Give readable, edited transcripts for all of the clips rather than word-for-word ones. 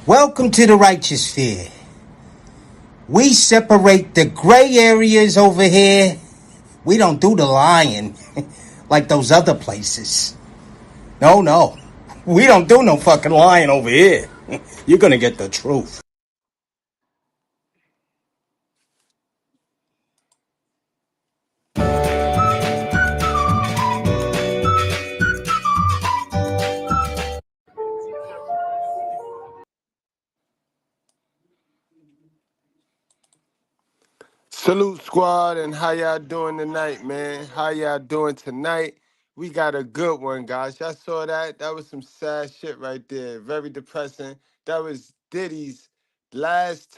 Welcome to the righteous sphere. We separate the gray areas over here. We don't do the lying like those other places. No. We don't do no fucking lying over here. You're gonna get the truth. Salute squad, and how y'all doing tonight, man? How y'all doing tonight? We got a good one, guys. Y'all saw that? That was some sad shit right there. Very depressing. That was Diddy's last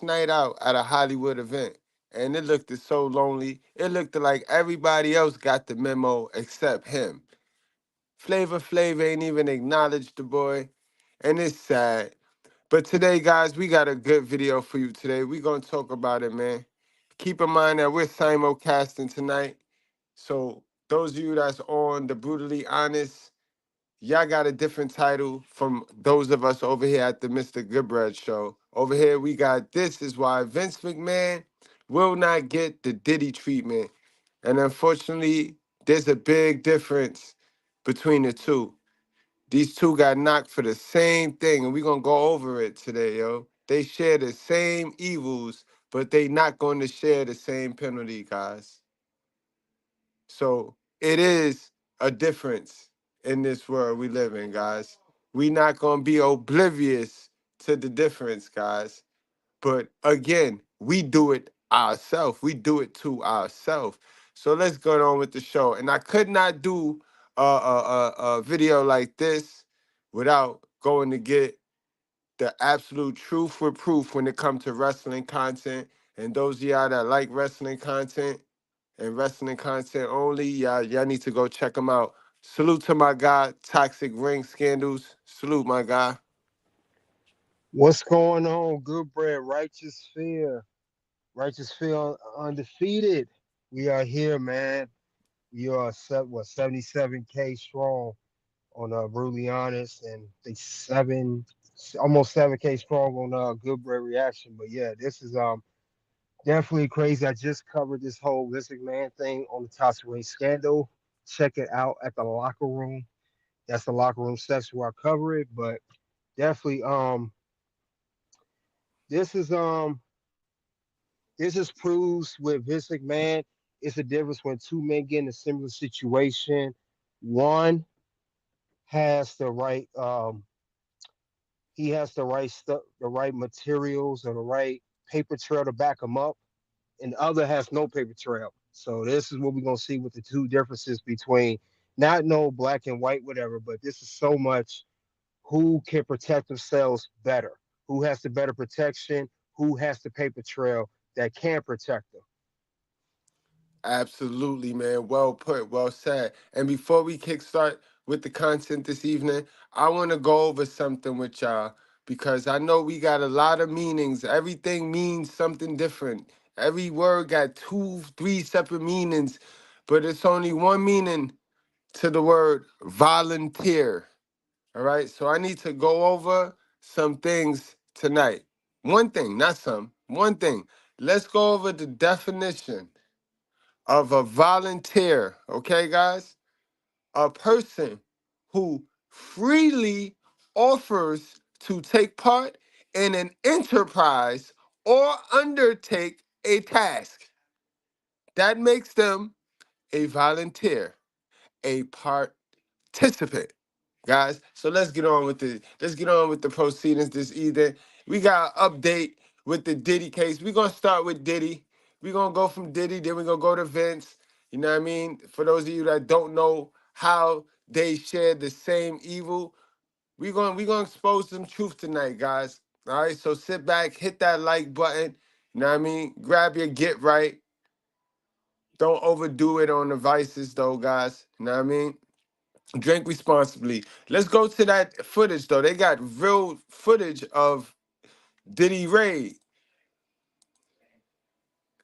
night out at a Hollywood event. And it looked so lonely. It looked like everybody else got the memo except him. Flavor Flav ain't even acknowledged the boy. And it's sad. But today, guys, we got a good video for you today. We're going to talk about it, man. Keep in mind that we're simulcasting tonight. So those of you that's on the Brutally Honest, y'all got a different title from those of us over here at the Mr. Goodbread show. Over here, we got This Is Why Vince McMahon will not get the Diddy treatment. And unfortunately, there's a big difference between the two. These two got knocked for the same thing, and we're gonna go over it today, yo. They share the same evils, but they not going to share the same penalty, guys. So it is a difference in this world we live in, guys. We not gonna be oblivious to the difference, guys. But again, we do it ourselves. We do it to ourselves. So let's go on with the show. And I could not do a video like this without going to get the absolute truth with proof when it comes to wrestling content. And those of y'all that like wrestling content and wrestling content only, y'all need to go check them out. Salute to my guy, Toxic Ring Scandals. Salute, my guy. What's going on? Good bread, righteous fear undefeated. We are here, man. We are 77K strong on Brutally Honest, and they almost 7K strong on Good Bread Reaction. But yeah, this is definitely crazy. I just covered this whole Vince McMahon thing on the Toxic Ring scandal. Check it out at the locker room. That's the locker room section where I cover it. But definitely, this is this just proves with Vince McMahon, it's a difference when two men get in a similar situation. One has the right, he has the right stuff, the right materials, or the right paper trail to back him up, and the other has no paper trail. So this is what we're gonna see with the two differences between not no black and white, whatever, but this is so much who can protect themselves better, who has the better protection, who has the paper trail that can protect them. Absolutely, man. Well put, well said. And before we kickstart with the content this evening, I want to go over something with y'all because I know we got a lot of meanings. Everything means something different. Every word got two, three separate meanings, but it's only one meaning to the word volunteer. All right. So I need to go over some things tonight. One thing, not some, one thing. Let's go over the definition of a volunteer, okay, guys? A person who freely offers to take part in an enterprise or undertake a task. That makes them a volunteer, a participant. Guys, so let's get on with the proceedings this evening. We got an update with the Diddy case. We're gonna start with Diddy. We're gonna go from Diddy, then we're gonna go to Vince. You know what I mean? For those of you that don't know how they share the same evil, we're gonna expose some truth tonight, guys. All right, so sit back, hit that like button. You know what I mean? Grab your get right. Don't overdo it on the vices though, guys. You know what I mean? Drink responsibly. Let's go to that footage though. They got real footage of Diddy raid.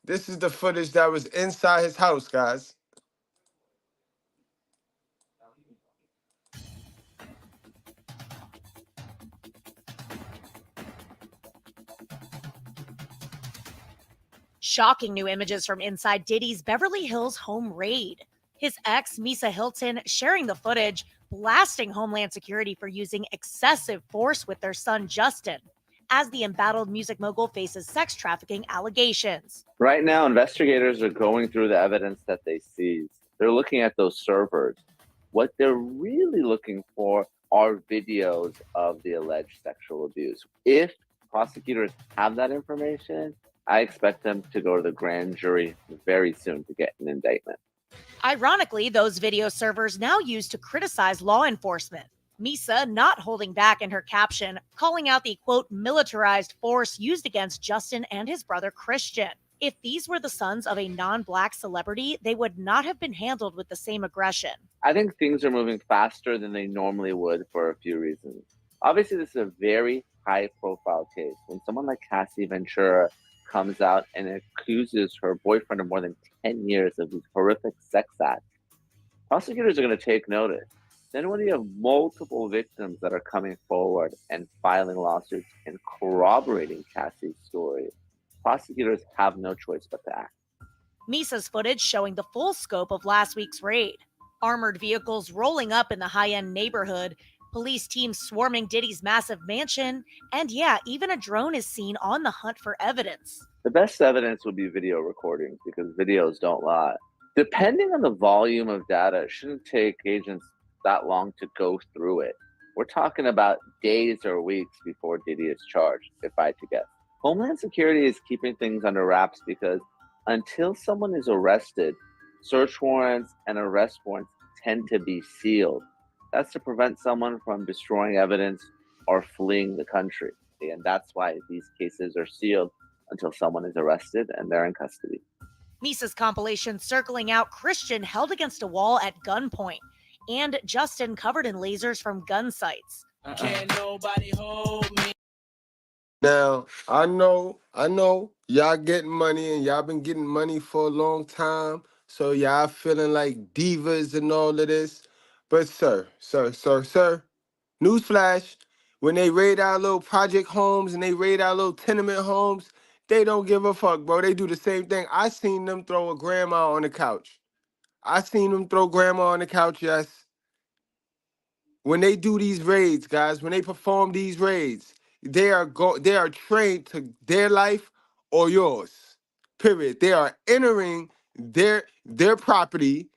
This is the footage that was inside his house, guys. Shocking new images from inside Diddy's Beverly Hills home raid. His ex, Misa Hilton, sharing the footage, blasting Homeland Security for using excessive force with their son Justin, as the embattled music mogul faces sex trafficking allegations. Right now, investigators are going through the evidence that they seized. They're looking at those servers. What they're really looking for are videos of the alleged sexual abuse. If prosecutors have that information, I expect them to go to the grand jury very soon to get an indictment. Ironically, those video servers now used to criticize law enforcement. Misa not holding back in her caption, calling out the quote militarized force used against Justin and his brother Christian. If these were the sons of a non-black celebrity, they would not have been handled with the same aggression. I think things are moving faster than they normally would for a few reasons. Obviously, this is a very high-profile case. When someone like Cassie Ventura comes out and accuses her boyfriend of more than 10 years of these horrific sex acts, prosecutors are going to take notice. Then when you have multiple victims that are coming forward and filing lawsuits and corroborating Cassie's story, prosecutors have no choice but to act. Misa's footage showing the full scope of last week's raid. Armored vehicles rolling up in the high-end neighborhood, police teams swarming Diddy's massive mansion, and yeah, even a drone is seen on the hunt for evidence. The best evidence would be video recordings because videos don't lie. Depending on the volume of data, it shouldn't take agents that long to go through it. We're talking about days or weeks before Diddy is charged, if I had to guess. Homeland Security is keeping things under wraps because until someone is arrested, search warrants and arrest warrants tend to be sealed. That's to prevent someone from destroying evidence or fleeing the country. And that's why these cases are sealed until someone is arrested and they're in custody. Misa's compilation circling out Christian held against a wall at gunpoint, and Justin covered in lasers from gun sights. Can't nobody hold me. Now, I know, y'all getting money and y'all been getting money for a long time, so y'all feeling like divas and all of this. But sir, newsflash, when they raid our little project homes and they raid our little tenement homes, they don't give a fuck, bro. They do the same thing. I seen them throw a grandma on the couch. I seen them throw grandma on the couch, yes. When they do these raids, guys, when they perform these raids, they are trained to their life or yours. Period. They are entering their property,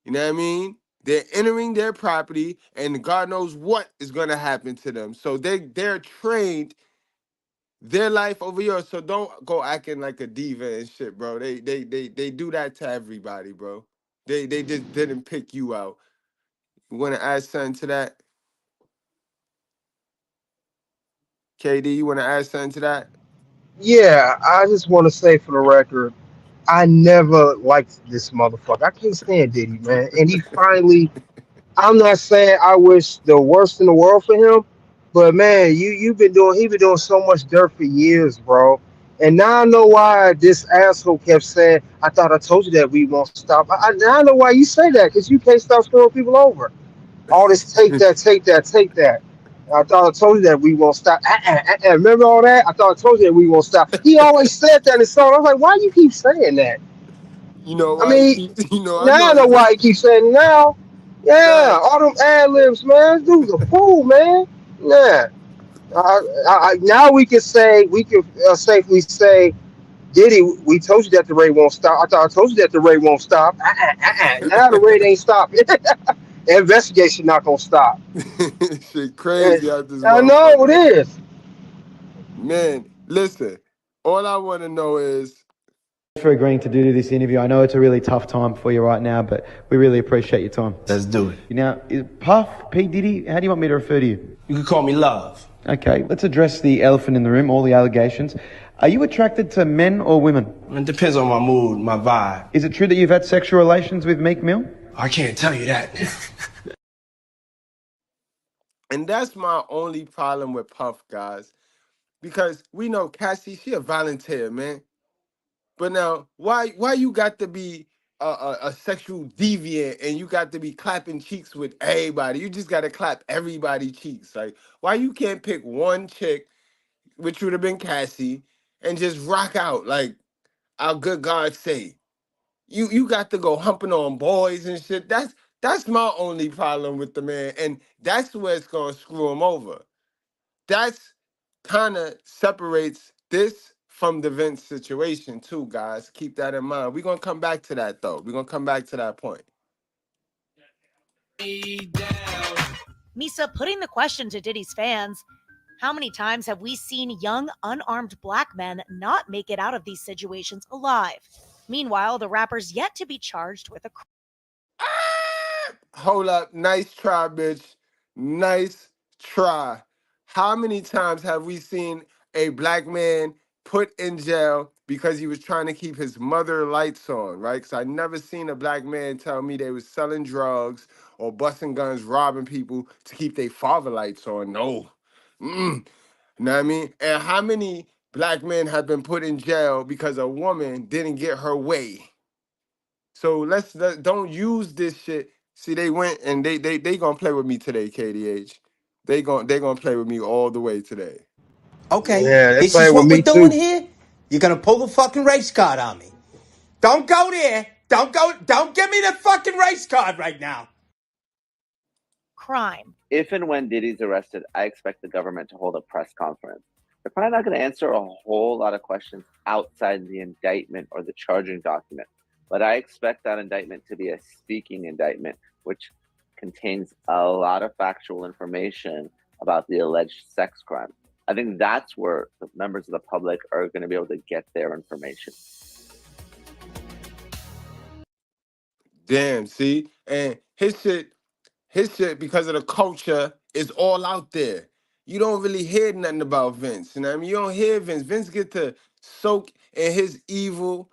you know what I mean? They're entering their property and God knows what is gonna happen to them. So they're trained their life over yours. So don't go acting like a diva and shit, bro. They do that to everybody, bro. They just didn't pick you out. You wanna add something to that? KD, you want to add something to that? Yeah, I just want to say for the record, I never liked this motherfucker. I can't stand Diddy, man. And he finally, I'm not saying I wish the worst in the world for him, but man, you've been doing he been doing so much dirt for years, bro. And now I know why this asshole kept saying, "I thought I told you that we won't stop." Now I know why you say that because you can't stop screwing people over. All this take that, take that, take that. I thought I told you that we won't stop. Remember all that? I thought I told you that we won't stop. He always said that in his song. I was like, why you keep saying that? You know I why? mean, You know, I now I know know it's why he keeps saying it now. Yeah, facts. all them ad libs, man. This dude's a fool, man. Yeah. Now we can safely say, Diddy, we told you that the raid won't stop. I thought I told you that the raid won't stop. Now the raid ain't stopping. The investigation not gonna stop. Shit Eh, crazy out this I know it motherfucker. is. Man, listen. All I want to know is, For agreeing to do this interview. I know it's a really tough time for you right now, but we really appreciate your time. Let's do it. Now, is Puff, P. Diddy, how do you want me to refer to you? You can call me Love. Okay, let's address the elephant in the room, all the allegations. Are you attracted to men or women? It depends on my mood, my vibe. Is it true that you've had sexual relations with Meek Mill? I can't tell you that. and that's my only problem with Puff, guys, because we know Cassie, she a volunteer, man. But now, why you got to be a sexual deviant and you got to be clapping cheeks with everybody? You just got to clap everybody cheeks. Like, why you can't pick one chick, which would have been Cassie, and just rock out? Like, our good God say. You got to go humping on boys and shit. That's my only problem with the man, and that's where it's gonna screw him over. That's kind of separates this from the Vince situation too, guys. Keep that in mind. We're gonna come back to that though. We're gonna come back to that point. Misa putting the question to Diddy's fans: how many times have we seen young, unarmed black men not make it out of these situations alive? Meanwhile, the rapper's yet to be charged with a crime. Hold up. Nice try, bitch. Nice try. How many times have we seen a black man put in jail because he was trying to keep his mother lights on, right? Because I never seen a black man tell me they was selling drugs or busting guns, robbing people to keep their father lights on. No. You know what I mean? And how many black men have been put in jail because a woman didn't get her way? So don't use this shit. See, they went and they gonna play with me today, KDH. They gonna play with me all the way today. Okay, Yeah, they this is playing with what we're me doing too. here. You're gonna pull the fucking race card on me. Don't go there. Don't give me the fucking race card right now. Crime. If and when Diddy's arrested, I expect the government to hold a press conference. They're probably not going to answer a whole lot of questions outside the indictment or the charging document. But I expect that indictment to be a speaking indictment, which contains a lot of factual information about the alleged sex crime. I think that's where the members of the public are going to be able to get their information. Damn, see? And his shit, because of the culture, is all out there. You don't really hear nothing about Vince. You know what I mean? You don't hear Vince. Vince get to soak in his evil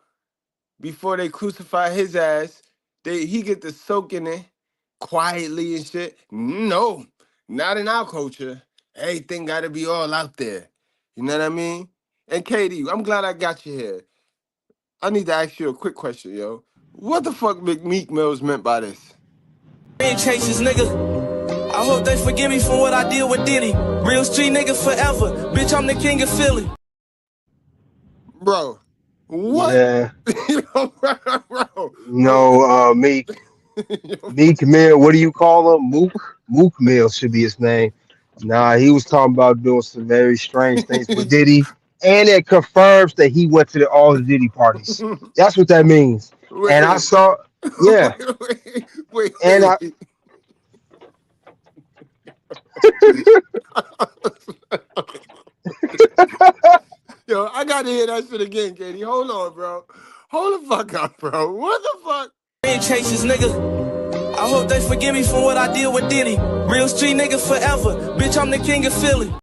before they crucify his ass. He get to soak in it quietly and shit. No, not in our culture. Everything gotta be all out there. You know what I mean? And Katie, I'm glad I got you here. I need to ask you a quick question, yo. What the fuck Meek Mills meant by this? Been chases, nigga. I hope they forgive me for what I did with Diddy. Real street nigga forever. Bitch, I'm the king of Philly. Bro, what? Yeah. Bro. Meek Mill. What do you call him? Mook Mill should be his name. Nah, he was talking about doing some very strange things with Diddy, and it confirms that he went to all the Diddy parties. That's what that means. And I Wait, saw, yeah, and I, wait. Yo, I gotta hear that shit again, Katie. Hold on, bro. Hold the fuck up, bro. What the fuck? Been chases, nigga. I hope they forgive me for what I did with Diddy. Real street nigga forever. Bitch, I'm the king of Philly.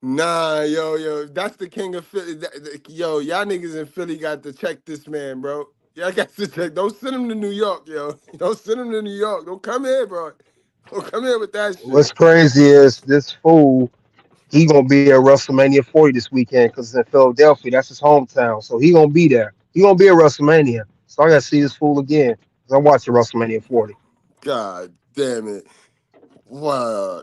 Nah, yo, that's the king of Philly. Yo, y'all niggas in Philly got to check this man, bro. Y'all got to check. Don't send him to New York, yo. Don't send him to New York. Don't come here, bro. Don't come here with that shit. what's crazy is this fool. He gonna be at WrestleMania 40 this weekend because it's in Philadelphia. That's his hometown, so he gonna be there. He gonna be at WrestleMania. So I gotta see this fool again because I'm watching WrestleMania 40. God damn it. Wow.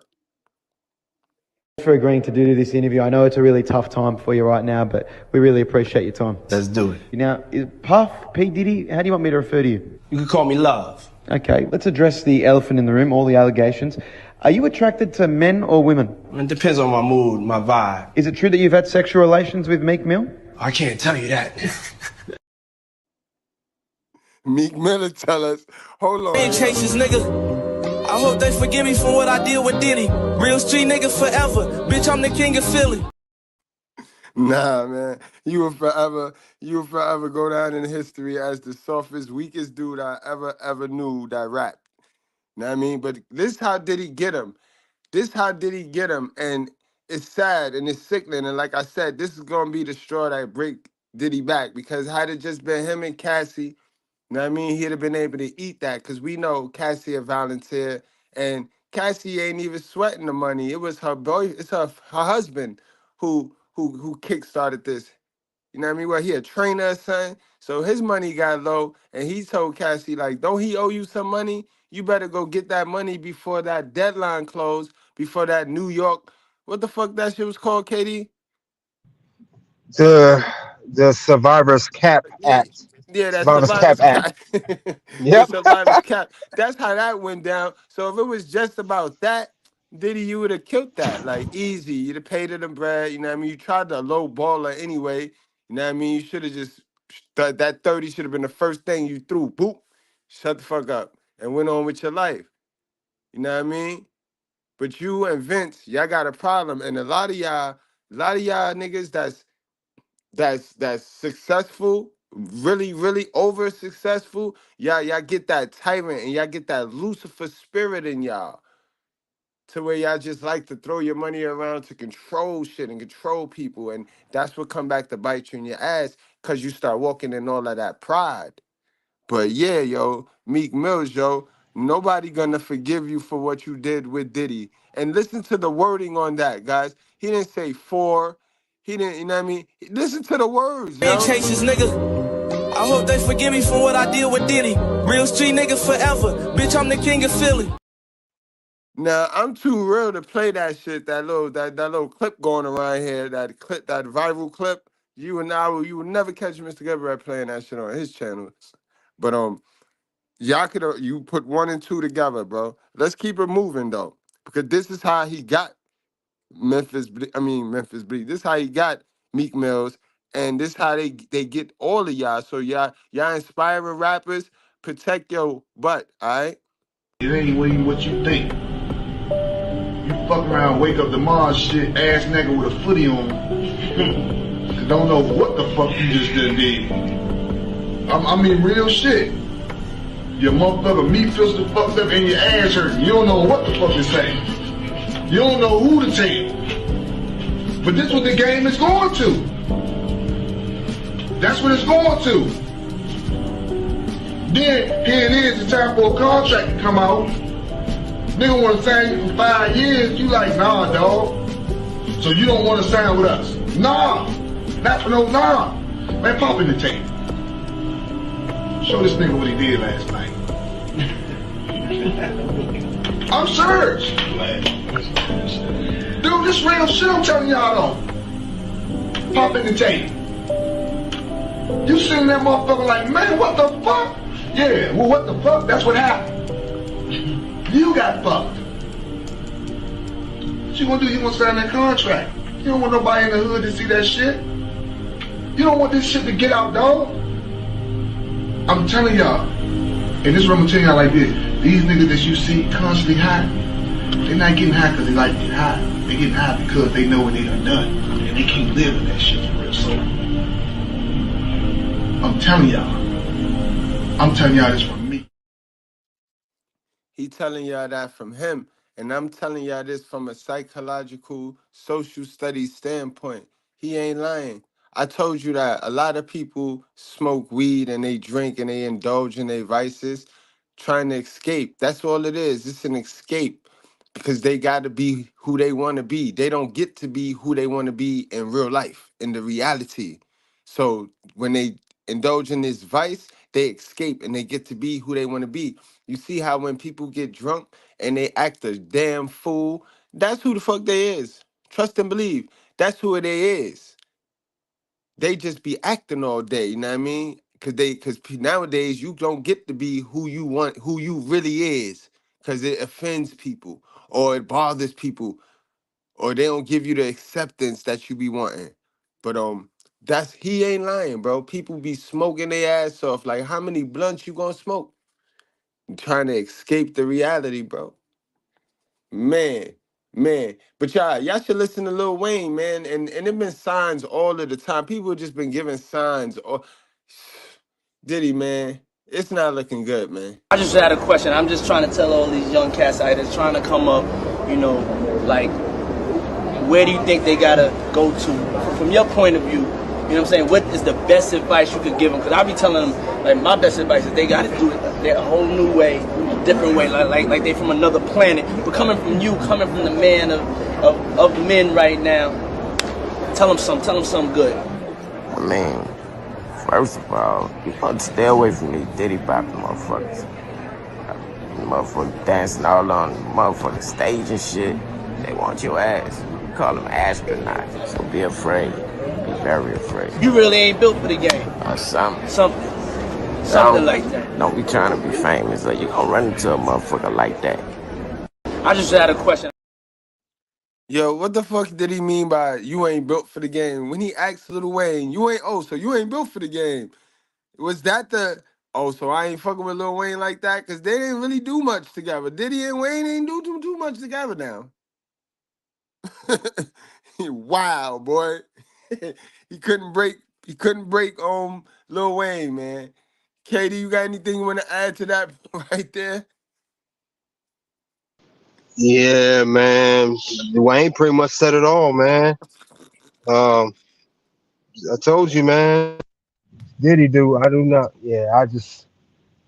For agreeing to do this interview. I know it's a really tough time for you right now, but we really appreciate your time. Let's do it. Now, Puff, P. Diddy, how do you want me to refer to you? You can call me Love. Okay, let's address the elephant in the room, all the allegations. Are you attracted to men or women? It depends on my mood, my vibe. Is it true that you've had sexual relations with Meek Mill? I can't tell you that. Meek Miller tell us, hold on. Been chases, nigga. I hope they forgive me for what I did with Diddy. Real street nigga forever. Bitch, I'm the king of Philly. Nah, man. You will forever go down in history as the softest, weakest dude I ever knew that rapped. Know what I mean? But this how did he get him? This how did he get him? And it's sad and it's sickening. And like I said, this is gonna be the straw that break Diddy back, because had it just been him and Cassie, you know what I mean, he'd have been able to eat that, because we know Cassie a volunteer, and Cassie ain't even sweating the money. It was her boy, it's her husband who kickstarted this. You know what I mean? Well, he a trainer or something. So his money got low, and he told Cassie, like, don't he owe you some money? You better go get that money before that deadline closed, before that New York, what the fuck that shit was called, Katie? the Survivors Cap Yeah, Act. yeah, that Survivors survivor's Cap Act. cap. The Yep. survivor's cap. That's how that went down. So if it was just about that, Diddy, you would have killed that. Like easy. You'd have paid her the bread. You know what I mean? You tried to low ball her anyway. You know what I mean? You should have just that 30 should have been the first thing you threw. Boop. Shut the fuck up. And went on with your life. You know what I mean? But you and Vince, y'all got a problem. And a lot of y'all niggas that's successful, really over successful, y'all get that tyrant and y'all get that Lucifer spirit in y'all to where y'all just like to throw your money around to control shit and control people, and that's what come back to bite you in your ass because you start walking in all of that pride. But yeah, yo, Meek Mills, yo, nobody gonna forgive you for what you did with Diddy. And listen to the wording on that, guys. He didn't say for. He didn't, you know what I mean? Listen to the words, Ain't yo. chases, nigga. I hope they forgive me for what I did with Diddy. Real street nigga forever. Bitch, I'm the king of Philly. Now I'm too real to play that shit. That little clip going around here. That clip, that viral clip. You will never catch Mr. Governor playing that shit on his channel. But y'all could you put one and two together, bro. Let's keep it moving though, because this is how he got Memphis Bleak. This is how he got Meek Mills, and this is how they get all of y'all. So y'all inspiring rappers, protect your butt, all right? It ain't what you think. You fuck around, wake up tomorrow, shit, ass nigga with a footy on. And don't know what the fuck you just did. I mean, real shit. Your motherfucker meat feels the fucked up and your ass hurting. You don't know what the fuck to say. You don't know who to tell. But this is what the game is going to. That's what it's going to. Then, here it is, it's time for a contract to come out. Nigga want to sign you for 5 years. You like, nah, dog. So you don't want to sign with us. Nah. Not for no nah. Man, pop in the tape. Show this nigga what he did last night. I'm serious. Dude, this real shit I'm telling y'all though. Pop in the tape. You seen that motherfucker like, man, what the fuck? Yeah, well, what the fuck? That's what happened. You got fucked. What you gonna do? You gonna sign that contract. You don't want nobody in the hood to see that shit. You don't want this shit to get out, dog. I'm telling y'all, and this is what I'm gonna tell y'all like this. These niggas that you see constantly high, they're not getting high because they like to get high. They getting high because they know what they done done. And they can't live with that shit for real soul. I'm telling y'all this from me. He telling y'all that from him. And I'm telling y'all this from a psychological, social studies standpoint. He ain't lying. I told you that a lot of people smoke weed and they drink and they indulge in their vices trying to escape. That's all it is. It's an escape because they got to be who they want to be. They don't get to be who they want to be in real life, in the reality. So when they indulge in this vice, they escape and they get to be who they want to be. You see how when people get drunk and they act a damn fool, that's who the fuck they is. Trust and believe. That's who they is. They just be acting all day, you know what I mean? Cause nowadays you don't get to be who you want, who you really is, cause it offends people or it bothers people or they don't give you the acceptance that you be wanting. But that's he ain't lying, bro. People be smoking their ass off. Like how many blunts you gonna smoke? Trying to escape the reality, bro. Man, man. But y'all should listen to Lil Wayne, man. And it been signs all of the time. People just been giving signs. Or Diddy, man, it's not looking good, man. I just had a question. I'm just trying to tell all these young cats out there trying to come up, you know, like, where do you think they gotta go to? From your point of view, you know what I'm saying? What is the best advice you could give them? Because I be telling them, like, my best advice is they gotta do it a whole new way, different way, like they from another planet. But coming from you, coming from the man of men right now, tell them something good. I mean, first of all, you want to stay away from these Diddy popping motherfuckers. Motherfuckers dancing all on the motherfucking stage and shit. They want your ass. You call them astronauts, so be afraid. Very afraid. You really ain't built for the game. Something like that. Don't be trying to be famous, or you gonna run into a motherfucker like that. I just had a question. Yo, what the fuck did he mean by you ain't built for the game? When he asked Lil Wayne, so you ain't built for the game. Was that so I ain't fucking with Lil Wayne like that? Because they didn't really do much together. Diddy and Wayne ain't do too much together now. Wow, boy. he couldn't break Lil Wayne, man. Katie, you got anything you want to add to that right there? Yeah, man. Wayne pretty much said it all, man. I told you, man. Diddy I do not. Yeah,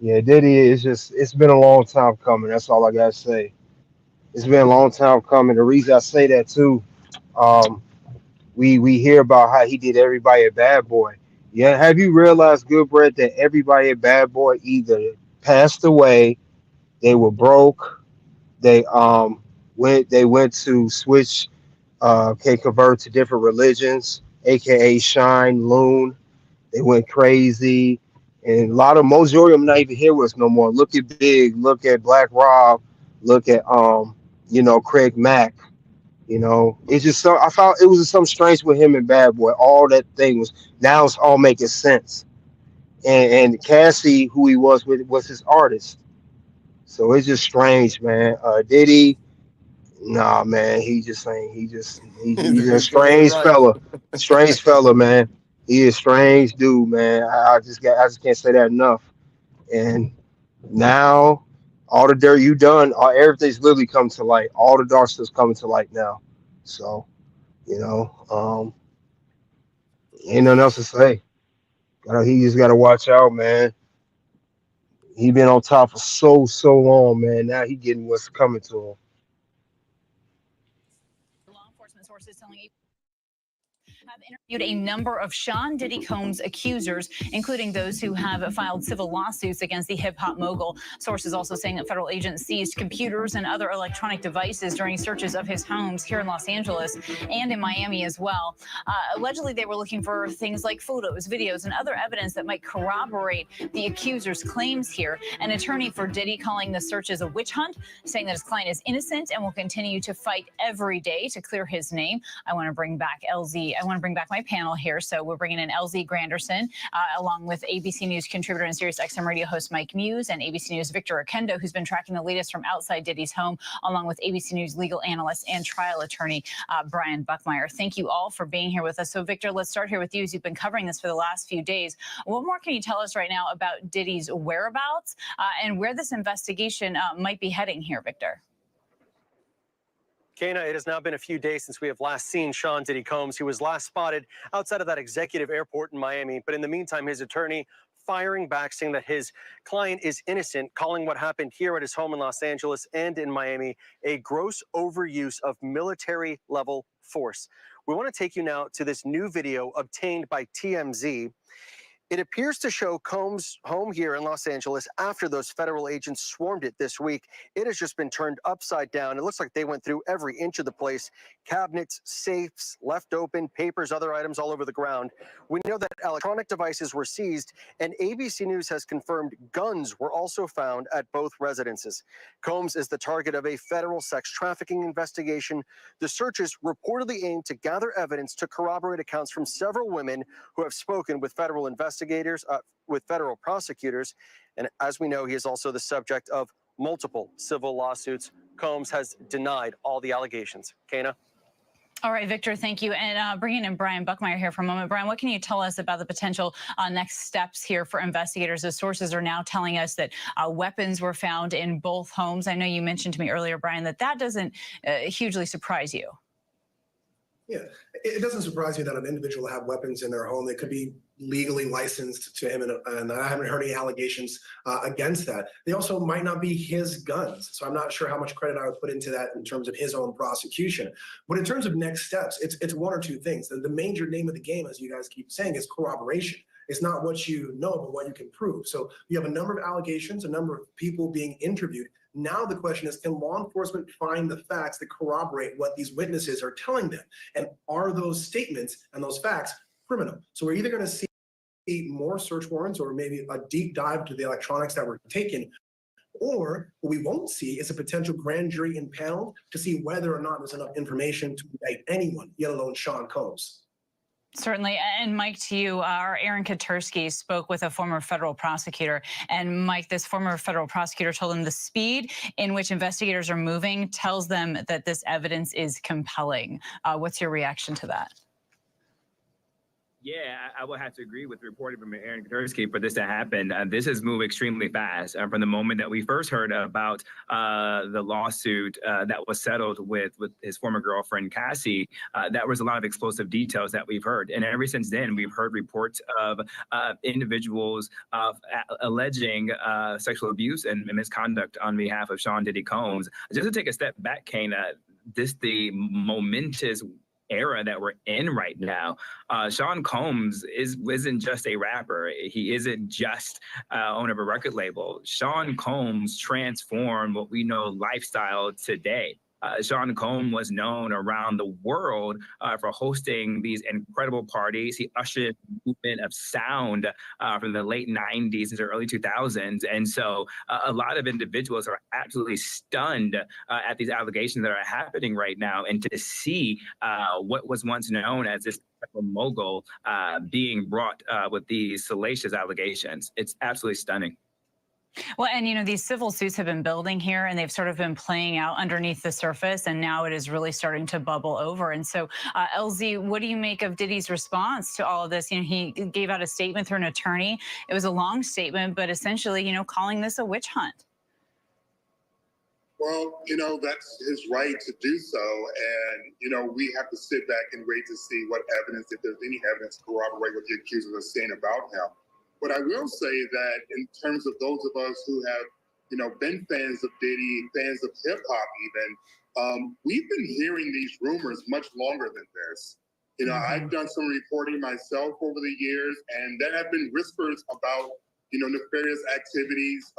Diddy is just, it's been a long time coming. That's all I got to say. It's been a long time coming. The reason I say that, too, we hear about how he did everybody a bad boy. Yeah, have you realized, Goodbread, that everybody at Bad Boy either passed away, they were broke, they went to switch, can convert to different religions, aka Shine, Loon. They went crazy, and majority of them not even here with us no more. Look at Big, look at Black Rob, look at Craig Mack. It's just so I thought it was just something strange with him and Bad Boy. All that thing was now it's all making sense. And Cassie, who he was with, was his artist. So it's just strange, man. Diddy, nah, man, he just ain't. He's a strange fella. Strange fella, man. He is a strange dude, man. I just can't say that enough. And now all the dirt you done, everything's literally come to light. All the dark stuff's coming to light now. So, ain't nothing else to say. He just gotta watch out, man. He been on top for so long, man. Now he getting what's coming to him. Law enforcement sources telling have interviewed a number of Sean Diddy Combs accusers, including those who have filed civil lawsuits against the hip-hop mogul. Sources also saying that federal agents seized computers and other electronic devices during searches of his homes here in Los Angeles and in Miami as well. Allegedly, they were looking for things like photos, videos, and other evidence that might corroborate the accuser's claims here. An attorney for Diddy calling the searches a witch hunt, saying that his client is innocent and will continue to fight every day to clear his name. I want to bring back my panel here. So we're bringing in LZ Granderson, along with ABC News contributor and Sirius XM radio host Mike Muse, and ABC News Victor Okendo, who's been tracking the latest from outside Diddy's home, along with ABC News legal analyst and trial attorney Brian Buckmeyer. Thank you all for being here with us. So Victor, let's start here with you, as you've been covering this for the last few days. What more can you tell us right now about Diddy's whereabouts and where this investigation might be heading here, Victor? Kana, it has now been a few days since we have last seen Sean Diddy Combs. He was last spotted outside of that executive airport in Miami. But in the meantime, his attorney firing back, saying that his client is innocent, calling what happened here at his home in Los Angeles and in Miami a gross overuse of military-level force. We want to take you now to this new video obtained by TMZ. It appears to show Combs' home here in Los Angeles after those federal agents swarmed it this week. It has just been turned upside down. It looks like they went through every inch of the place. Cabinets, safes, left open, papers, other items all over the ground. We know that electronic devices were seized, and ABC News has confirmed guns were also found at both residences. Combs is the target of a federal sex trafficking investigation. The searches reportedly aim to gather evidence to corroborate accounts from several women who have spoken with federal investigators, with federal prosecutors. And as we know, he is also the subject of multiple civil lawsuits. Combs has denied all the allegations. Kana? All right, Victor, thank you. And bringing in Brian Buckmeyer here for a moment. Brian, what can you tell us about the potential next steps here for investigators? The sources are now telling us that weapons were found in both homes. I know you mentioned to me earlier, Brian, that doesn't hugely surprise you. Yeah, it doesn't surprise me that an individual will have weapons in their home. They could be legally licensed to him, and I haven't heard any allegations against that. They also might not be his guns, so I'm not sure how much credit I would put into that in terms of his own prosecution. But in terms of next steps, it's one or two things. The major name of the game, as you guys keep saying, is corroboration. It's not what you know, but what you can prove. So you have a number of allegations, a number of people being interviewed. Now the question is, can law enforcement find the facts that corroborate what these witnesses are telling them? And are those statements and those facts criminal. So we're either going to see more search warrants or maybe a deep dive to the electronics that were taken, or what we won't see is a potential grand jury impaneled to see whether or not there's enough information to indict anyone, let alone Sean Combs. Certainly. And Mike, to you, our Aaron Katursky spoke with a former federal prosecutor. And Mike, this former federal prosecutor told him the speed in which investigators are moving tells them that this evidence is compelling. What's your reaction to that? Yeah, I would have to agree with the reporting from Aaron Katursky for this to happen. This has moved extremely fast from the moment that we first heard about the lawsuit that was settled with his former girlfriend, Cassie. That was a lot of explosive details that we've heard. And ever since then, we've heard reports of individuals alleging sexual abuse and misconduct on behalf of Sean Diddy Combs. Just to take a step back, Kana, the momentous era that we're in right now. Sean Combs isn't just a rapper. He isn't just owner of a record label. Sean Combs transformed what we know lifestyle today. Sean Combs was known around the world for hosting these incredible parties. He ushered the movement of sound from the late 90s into early 2000s. And so a lot of individuals are absolutely stunned at these allegations that are happening right now. And to see what was once known as this mogul being brought with these salacious allegations, it's absolutely stunning. Well, and you know, these civil suits have been building here and they've sort of been playing out underneath the surface, and now it is really starting to bubble over. And so, LZ, what do you make of Diddy's response to all of this? You know, he gave out a statement through an attorney. It was a long statement, but essentially, you know, calling this a witch hunt. Well, you know, that's his right to do so. And, you know, we have to sit back and wait to see what evidence, if there's any evidence to corroborate what the accusers are saying about him. But I will say that in terms of those of us who have, you know, been fans of Diddy, fans of hip hop even, we've been hearing these rumors much longer than this. You know, I've done some reporting myself over the years, and there have been whispers about, you know, nefarious activities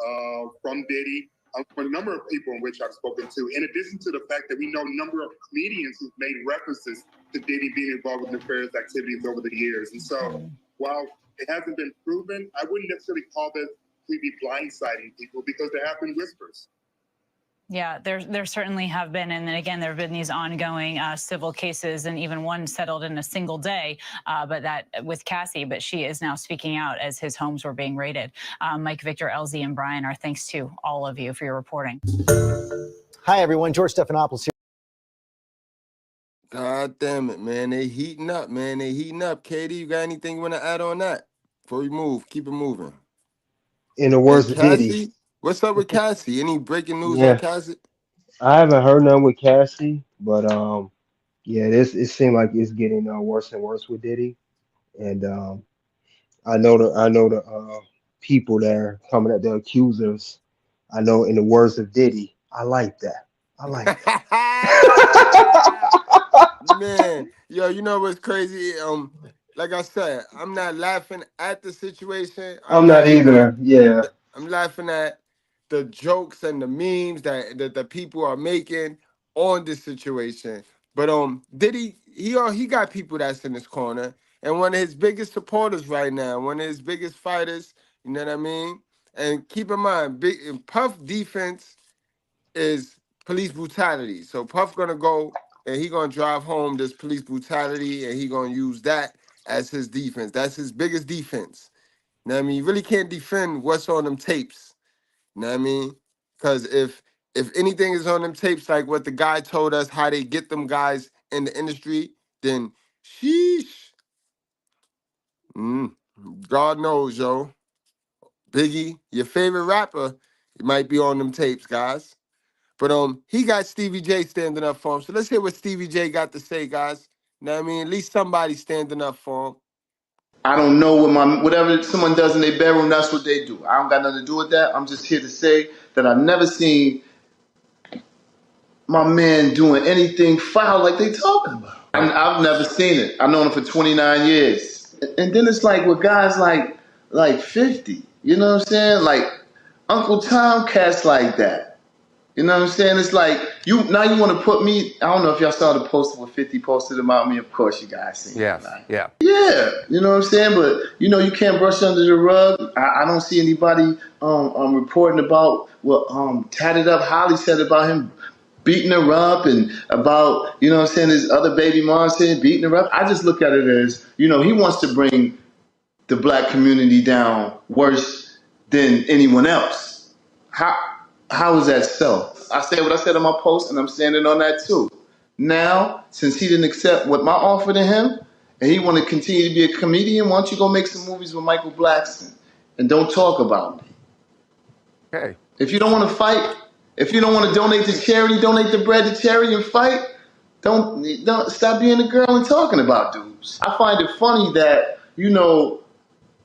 from Diddy from a number of people in which I've spoken to, in addition to the fact that we know a number of comedians who've made references to Diddy being involved with nefarious activities over the years. And so while it hasn't been proven, I wouldn't necessarily call this to be blindsiding people, because there have been whispers. Yeah, there certainly have been. And then again, there have been these ongoing civil cases, and even one settled in a single day, but that with Cassie, but she is now speaking out as his homes were being raided. Mike, Victor, LZ, and Brian, our thanks to all of you for your reporting. Hi, everyone. George Stephanopoulos here. God damn it, man. They heating up, man. They heating up. Katie, you got anything you want to add on that? Before we move, keep it moving. In the words of Cassie, Diddy. what's up with Cassie? Any breaking news Yeah. on Cassie? I haven't heard none with Cassie, but yeah, it seemed like it's getting worse and worse with Diddy, and I know the people that are coming at the accusers. I know, in the words of Diddy, I like that. I like that. Man, yo, you know what's crazy? Like I said, I'm not laughing at the situation. I'm not either. Yeah. I'm laughing at the jokes and the memes that the people are making on this situation. But Diddy, he got people that's in his corner, and one of his biggest supporters right now, one of his biggest fighters. You know what I mean? And keep in mind, Puff defense is police brutality. So Puff gonna go and he gonna drive home this police brutality, and he gonna use that as his defense. That's his biggest defense. You know what I mean? You really can't defend what's on them tapes. You know what I mean? Because if anything is on them tapes, like what the guy told us, how they get them guys in the industry, then sheesh. God knows, yo. Biggie, your favorite rapper, it might be on them tapes, guys. But he got Stevie J standing up for him. So let's hear what Stevie J got to say, guys. You know what I mean? At least somebody standing up for him. I don't know whatever someone does in their bedroom, that's what they do. I don't got nothing to do with that. I'm just here to say that I've never seen my man doing anything foul like they talking about. I've never seen it. I've known him for 29 years. And then it's like with guys like 50, you know what I'm saying? Like Uncle Tom, cats like that. You know what I'm saying? It's like you want to put me. I don't know if y'all saw the poster where 50 posted about me. Of course, you guys seen it, Yes. right? Yeah. Yeah, you know what I'm saying. But you can't brush under the rug. I don't see anybody reporting about what tatted up Holly said about him beating her up and about what I'm saying, his other baby mom saying beating her up. I just look at it as he wants to bring the black community down worse than anyone else. How is that so? I said what I said on my post, and I'm standing on that too. Now, since he didn't accept what my offer to him, and he want to continue to be a comedian, why don't you go make some movies with Michael Blackson and don't talk about me? Okay. If you don't want to fight, if you don't want to donate to charity, donate the bread to charity and fight. Don't stop being a girl and talking about dudes. I find it funny that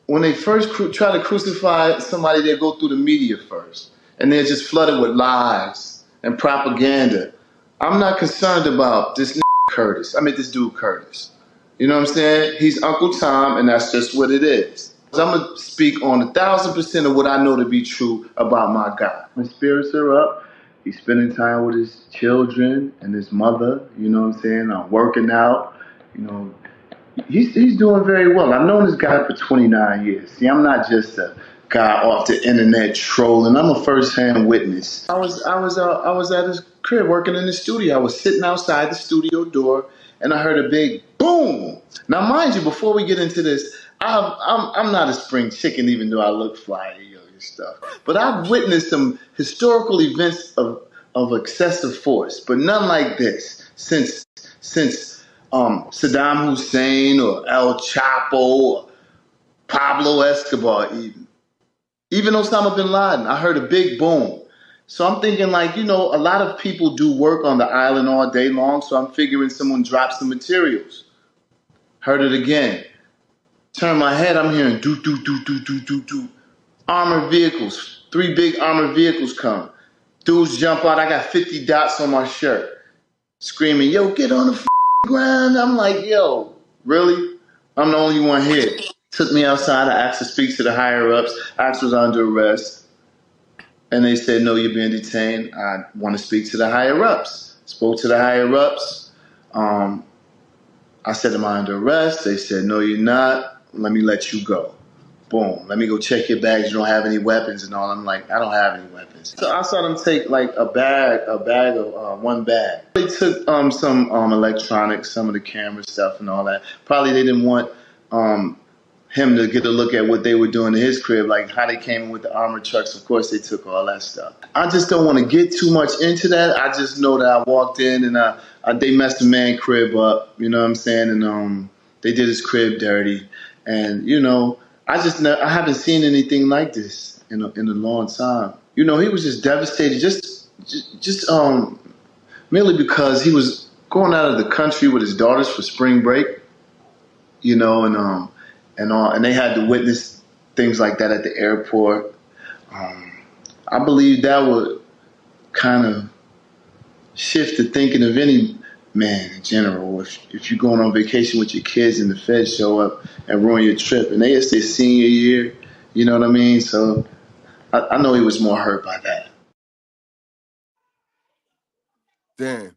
when they first try to crucify somebody, they go through the media first. And they're just flooded with lies and propaganda. I'm not concerned about this Curtis. I mean, this dude Curtis. You know what I'm saying? He's Uncle Tom, and that's just what it is. I'm going to speak on 1,000% of what I know to be true about my guy. My spirits are up. He's spending time with his children and his mother. You know what I'm saying? I'm working out. He's doing very well. I've known this guy for 29 years. See, I'm not just a guy off the internet trolling. I'm a first-hand witness. I was at his crib working in the studio. I was sitting outside the studio door, and I heard a big boom. Now, mind you, before we get into this, I'm not a spring chicken, even though I look fly and stuff. But I've witnessed some historical events of excessive force, but none like this since Saddam Hussein or El Chapo or Pablo Escobar even Osama bin Laden. I heard a big boom. So I'm thinking a lot of people do work on the island all day long, so I'm figuring someone dropped some materials. Heard it again. Turn my head, I'm hearing do do do do do do do. Armored vehicles, 3 big armored vehicles come. Dudes jump out, I got 50 dots on my shirt. Screaming, yo, get on the ground. I'm like, yo, really? I'm the only one here. Took me outside. I asked to speak to the higher ups. I was under arrest. And they said, no, you're being detained. I want to speak to the higher ups. Spoke to the higher ups. I said, am I under arrest? They said, no, you're not. Let me let you go. Boom. Let me go check your bags. You don't have any weapons and all. I'm like, I don't have any weapons. So I saw them take a bag of one bag. They took some electronics, some of the camera stuff and all that. Probably they didn't want him to get a look at what they were doing in his crib, like how they came in with the armored trucks. Of course, they took all that stuff. I just don't want to get too much into that. I just know that I walked in and they messed the man crib up. You know what I'm saying? And they did his crib dirty. And I haven't seen anything like this in a long time. He was just devastated, just merely because he was going out of the country with his daughters for spring break. And they had to witness things like that at the airport. I believe that would kind of shift the thinking of any man in general. If you're going on vacation with your kids and the feds show up and ruin your trip, and it's their senior year, you know what I mean? So I know he was more hurt by that. Damn.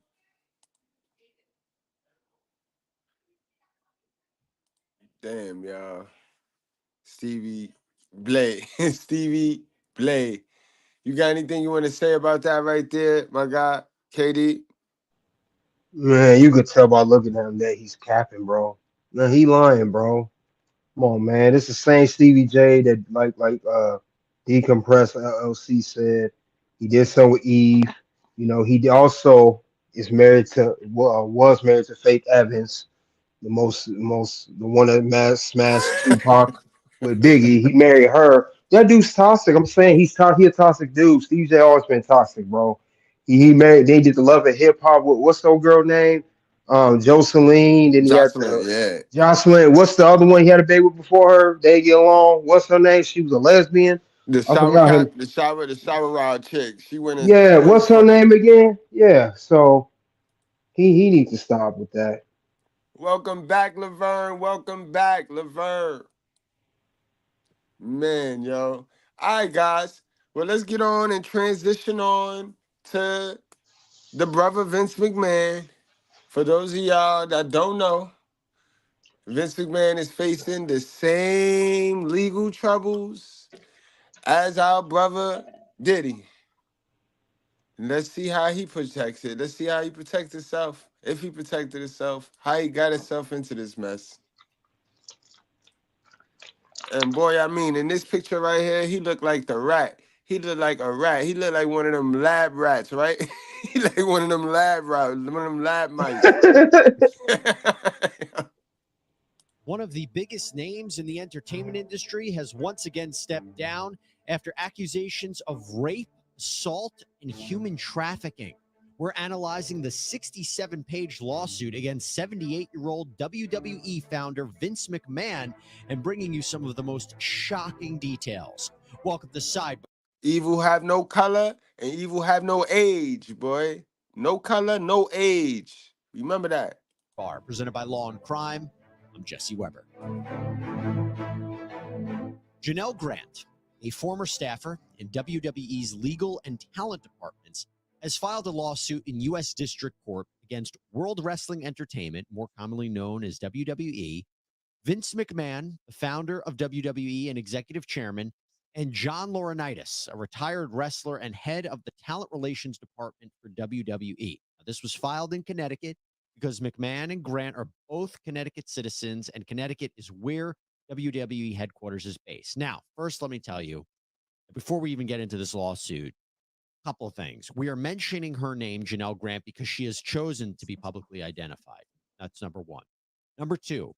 Damn, y'all. Stevie Blay. Stevie Blay. You got anything you want to say about that right there, my guy, KD? Man, you could tell by looking at him that he's capping, bro. No, he lying, bro. Come on, man. This is the same Stevie J that Decompress LLC said he did something with Eve. He also is married to was married to Faith Evans, the one that smashed Tupac with Biggie. He married her. That dude's toxic. I'm saying he a toxic dude. Steve J always been toxic, bro. He married. They did the Love and Hip Hop. What's the old girl name? Jocelyn. Then he had Jocelyn, yeah. Jocelyn. What's the other one he had a baby with before her? They get along. What's her name? She was a lesbian. The I shower forgot cat, her. the shower rod chick. She went in. Yeah, She went to what's her fuck. name again? Yeah. So he needs to stop with that. Welcome back, Laverne. Welcome back, Laverne. Man, yo. All right, guys. Well, let's get on and transition on to the brother Vince McMahon. For those of y'all that don't know, Vince McMahon is facing the same legal troubles as our brother Diddy. Let's see how he protects it. Let's see how he protects himself. If he protected himself, how he got himself into this mess. And boy, I mean, in this picture right here, he looked like the rat. He looked like a rat. He looked like one of them lab rats, right? He like one of them lab rats, one of them lab mice. One of the biggest names in the entertainment industry has once again stepped down after accusations of rape, assault, and human trafficking. We're analyzing the 67-page lawsuit against 78-year-old WWE founder Vince McMahon and bringing you some of the most shocking details. Welcome to Side. Evil have no color and evil have no age, boy. No color, no age. Remember that. Bar, presented by Law and Crime. I'm Jesse Weber. Janel Grant, a former staffer in WWE's legal and talent departments, has filed a lawsuit in U.S. District Court against World Wrestling Entertainment, more commonly known as WWE, Vince McMahon, the founder of WWE and executive chairman, and John Laurinaitis, a retired wrestler and head of the talent relations department for WWE. Now, this was filed in Connecticut because McMahon and Grant are both Connecticut citizens, and Connecticut is where WWE headquarters is based. Now, first, let me tell you, before we even get into this lawsuit, a couple of things. We are mentioning her name, Janel Grant, because she has chosen to be publicly identified. That's number one. Number two,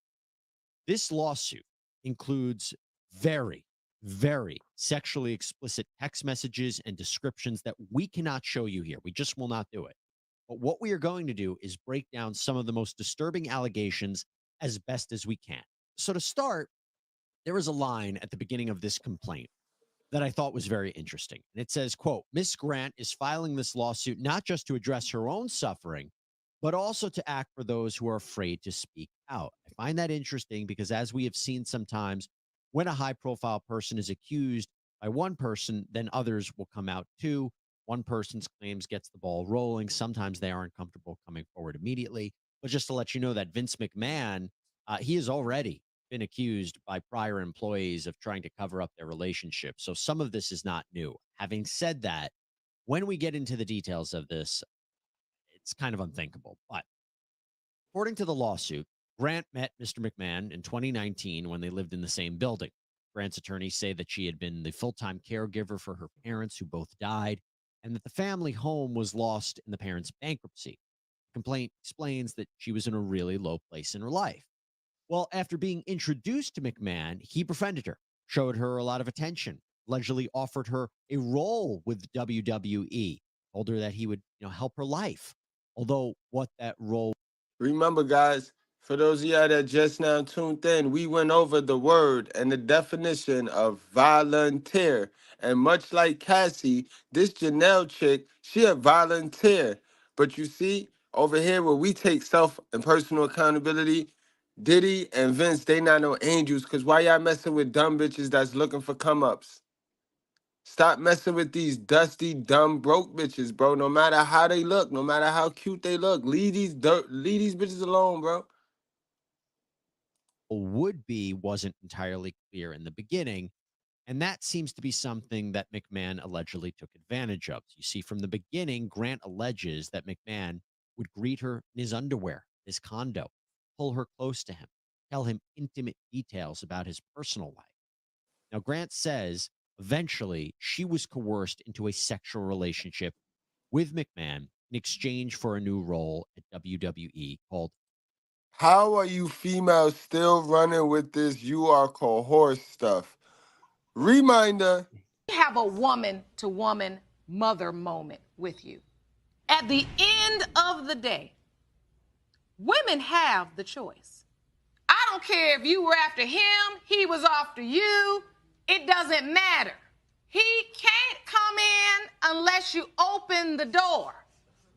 this lawsuit includes very, very sexually explicit text messages and descriptions that we cannot show you here. We just will not do it. But what we are going to do is break down some of the most disturbing allegations as best as we can. So to start, there is a line at the beginning of this complaint that I thought was very interesting. And it says, quote, Miss Grant is filing this lawsuit not just to address her own suffering, but also to act for those who are afraid to speak out. I find that interesting because, as we have seen sometimes, when a high-profile person is accused by one person, then others will come out too. One person's claims gets the ball rolling. Sometimes they aren't comfortable coming forward immediately. But just to let you know that Vince McMahon, he has already been accused by prior employees of trying to cover up their relationship. So some of this is not new. Having said that, when we get into the details of this, it's kind of unthinkable. But according to the lawsuit, Grant met Mr. McMahon in 2019 when they lived in the same building. Grant's attorneys say that she had been the full-time caregiver for her parents, who both died, and that the family home was lost in the parents' bankruptcy. The complaint explains that she was in a really low place in her life. Well, after being introduced to McMahon, he befriended her, showed her a lot of attention, allegedly offered her a role with WWE, told her that he would, help her life. Although what that role... Remember, guys, for those of y'all that just now tuned in, we went over the word and the definition of volunteer. And much like Cassie, this Janelle chick, she a volunteer. But you see, over here where we take self and personal accountability, Diddy and Vince, they not no angels. Because why y'all messing with dumb bitches that's looking for come-ups? Stop messing with these dusty, dumb, broke bitches, bro. No matter how they look, no matter how cute they look, leave these bitches alone, bro. Would be wasn't entirely clear in the beginning, and that seems to be something that McMahon allegedly took advantage of. You see, from the beginning, Grant alleges that McMahon would greet her in his underwear, his condo, pull her close to him, tell him intimate details about his personal life. Now, Grant says eventually she was coerced into a sexual relationship with McMahon in exchange for a new role at WWE called... How are you females still running with this you are coerced stuff? Reminder. Have a woman-to-woman mother moment with you. At the end of the day, women have the choice. I don't care if you were after him, he was after you. It doesn't matter. He can't come in unless you open the door,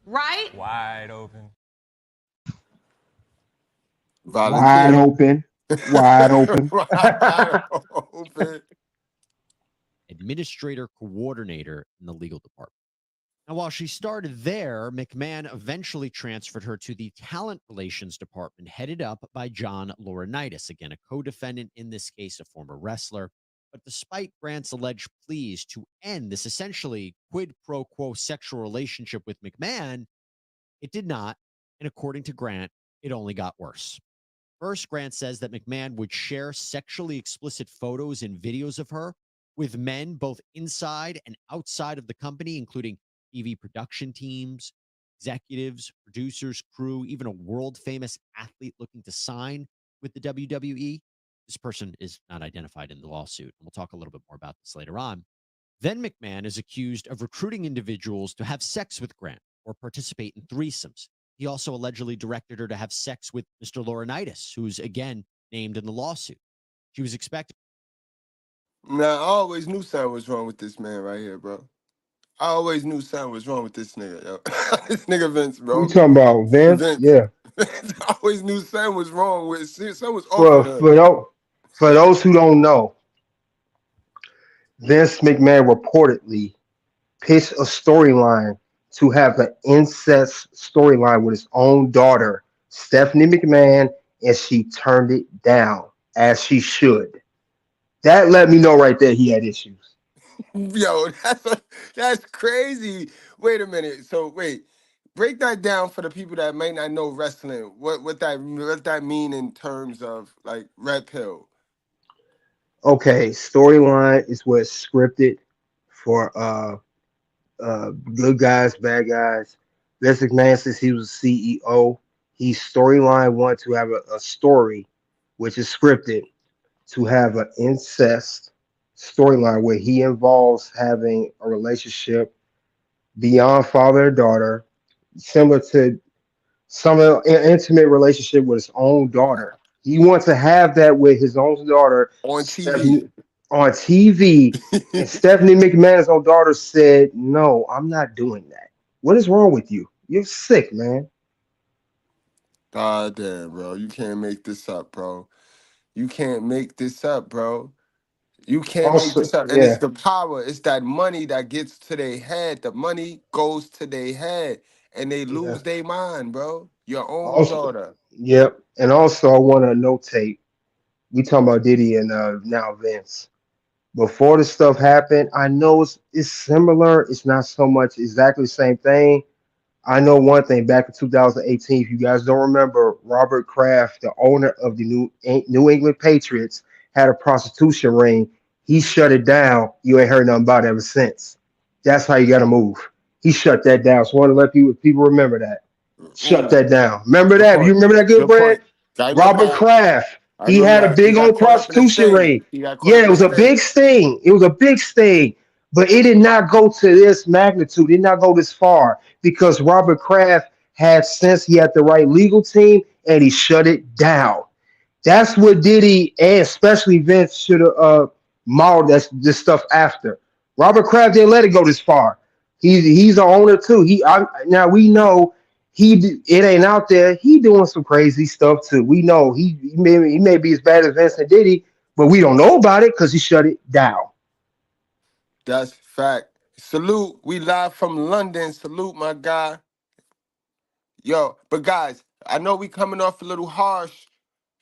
right? Wide open. Wide open. Wide open. Wide open. Administrator coordinator in the legal department. Now, while she started there, McMahon eventually transferred her to the talent relations department headed up by John Laurinaitis, again, a co-defendant in this case, a former wrestler. But despite Grant's alleged pleas to end this essentially quid pro quo sexual relationship with McMahon, it did not. And according to Grant, it only got worse. First, Grant says that McMahon would share sexually explicit photos and videos of her with men both inside and outside of the company, including TV production teams, executives, producers, crew, even a world-famous athlete looking to sign with the WWE. This person is not identified in the lawsuit, and we'll talk a little bit more about this later on. Then McMahon is accused of recruiting individuals to have sex with Grant or participate in threesomes. He also allegedly directed her to have sex with Mr. Laurinaitis, who's, again, named in the lawsuit. She was expected. Now, I always knew something was wrong with this man right here, bro. I always knew something was wrong with this nigga, yo. This nigga Vince, We bro. talking about Vince? Vince. Yeah. I always knew something was wrong with something was off For with him. for those who don't know, Vince McMahon reportedly pitched a storyline to have an incest storyline with his own daughter, Stephanie McMahon, and she turned it down, as she should. That let me know right there he had issues. Yo, that's crazy. Wait a minute. So wait, break that down for the people that may not know wrestling. What that mean in terms of like red pill? Okay, storyline is what's scripted for good guys, bad guys. Vince McMahon, since he was CEO, he storyline wanted to have a story which is scripted to have an incest storyline where he involves having a relationship beyond father and daughter, similar to some intimate relationship with his own daughter. He wants to have that with his own daughter, On TV. Stephanie, on TV. And Stephanie McMahon's own daughter said, "No, I'm not doing that. What is wrong with you? You're sick, man." God damn, bro. You can't make this up, bro. You can't make this up, bro. You can't make Also, this up. And it's yeah, the power. It's that money that gets to their head. The money goes to their head. And they yeah. lose their mind, bro. Your own Also, daughter. yep. And also, I want to notate. We talking about Diddy and now Vince. Before the stuff happened, I know it's similar. It's not so much exactly the same thing. I know one thing. Back in 2018, if you guys don't remember, Robert Kraft, the owner of the New England Patriots, had a prostitution ring. He shut it down. You ain't heard nothing about it ever since. That's how you got to move. He shut that down. So I want to let people remember that. Shut Mm, that down. Remember good that? You point. remember that, good Good Brad? point. I remember Robert that. Kraft. I He remember had a that. He big got old caught up in the prostitution sting. ring. He got caught Yeah, up it in the was a big sting. sting. It was a big sting, but it did not go to this magnitude. It did not go this far because Robert Kraft had sense. He had the right legal team, and he shut it down. That's what Diddy and especially Vince should have modeled this stuff after. Robert Kraft didn't let it go this far. He's the owner too. Now we know it ain't out there. He doing some crazy stuff too. We know he may be as bad as Vince and Diddy, but we don't know about it because he shut it down. That's fact. Salute. We live from London. Salute, my guy. Yo, but guys, I know we coming off a little harsh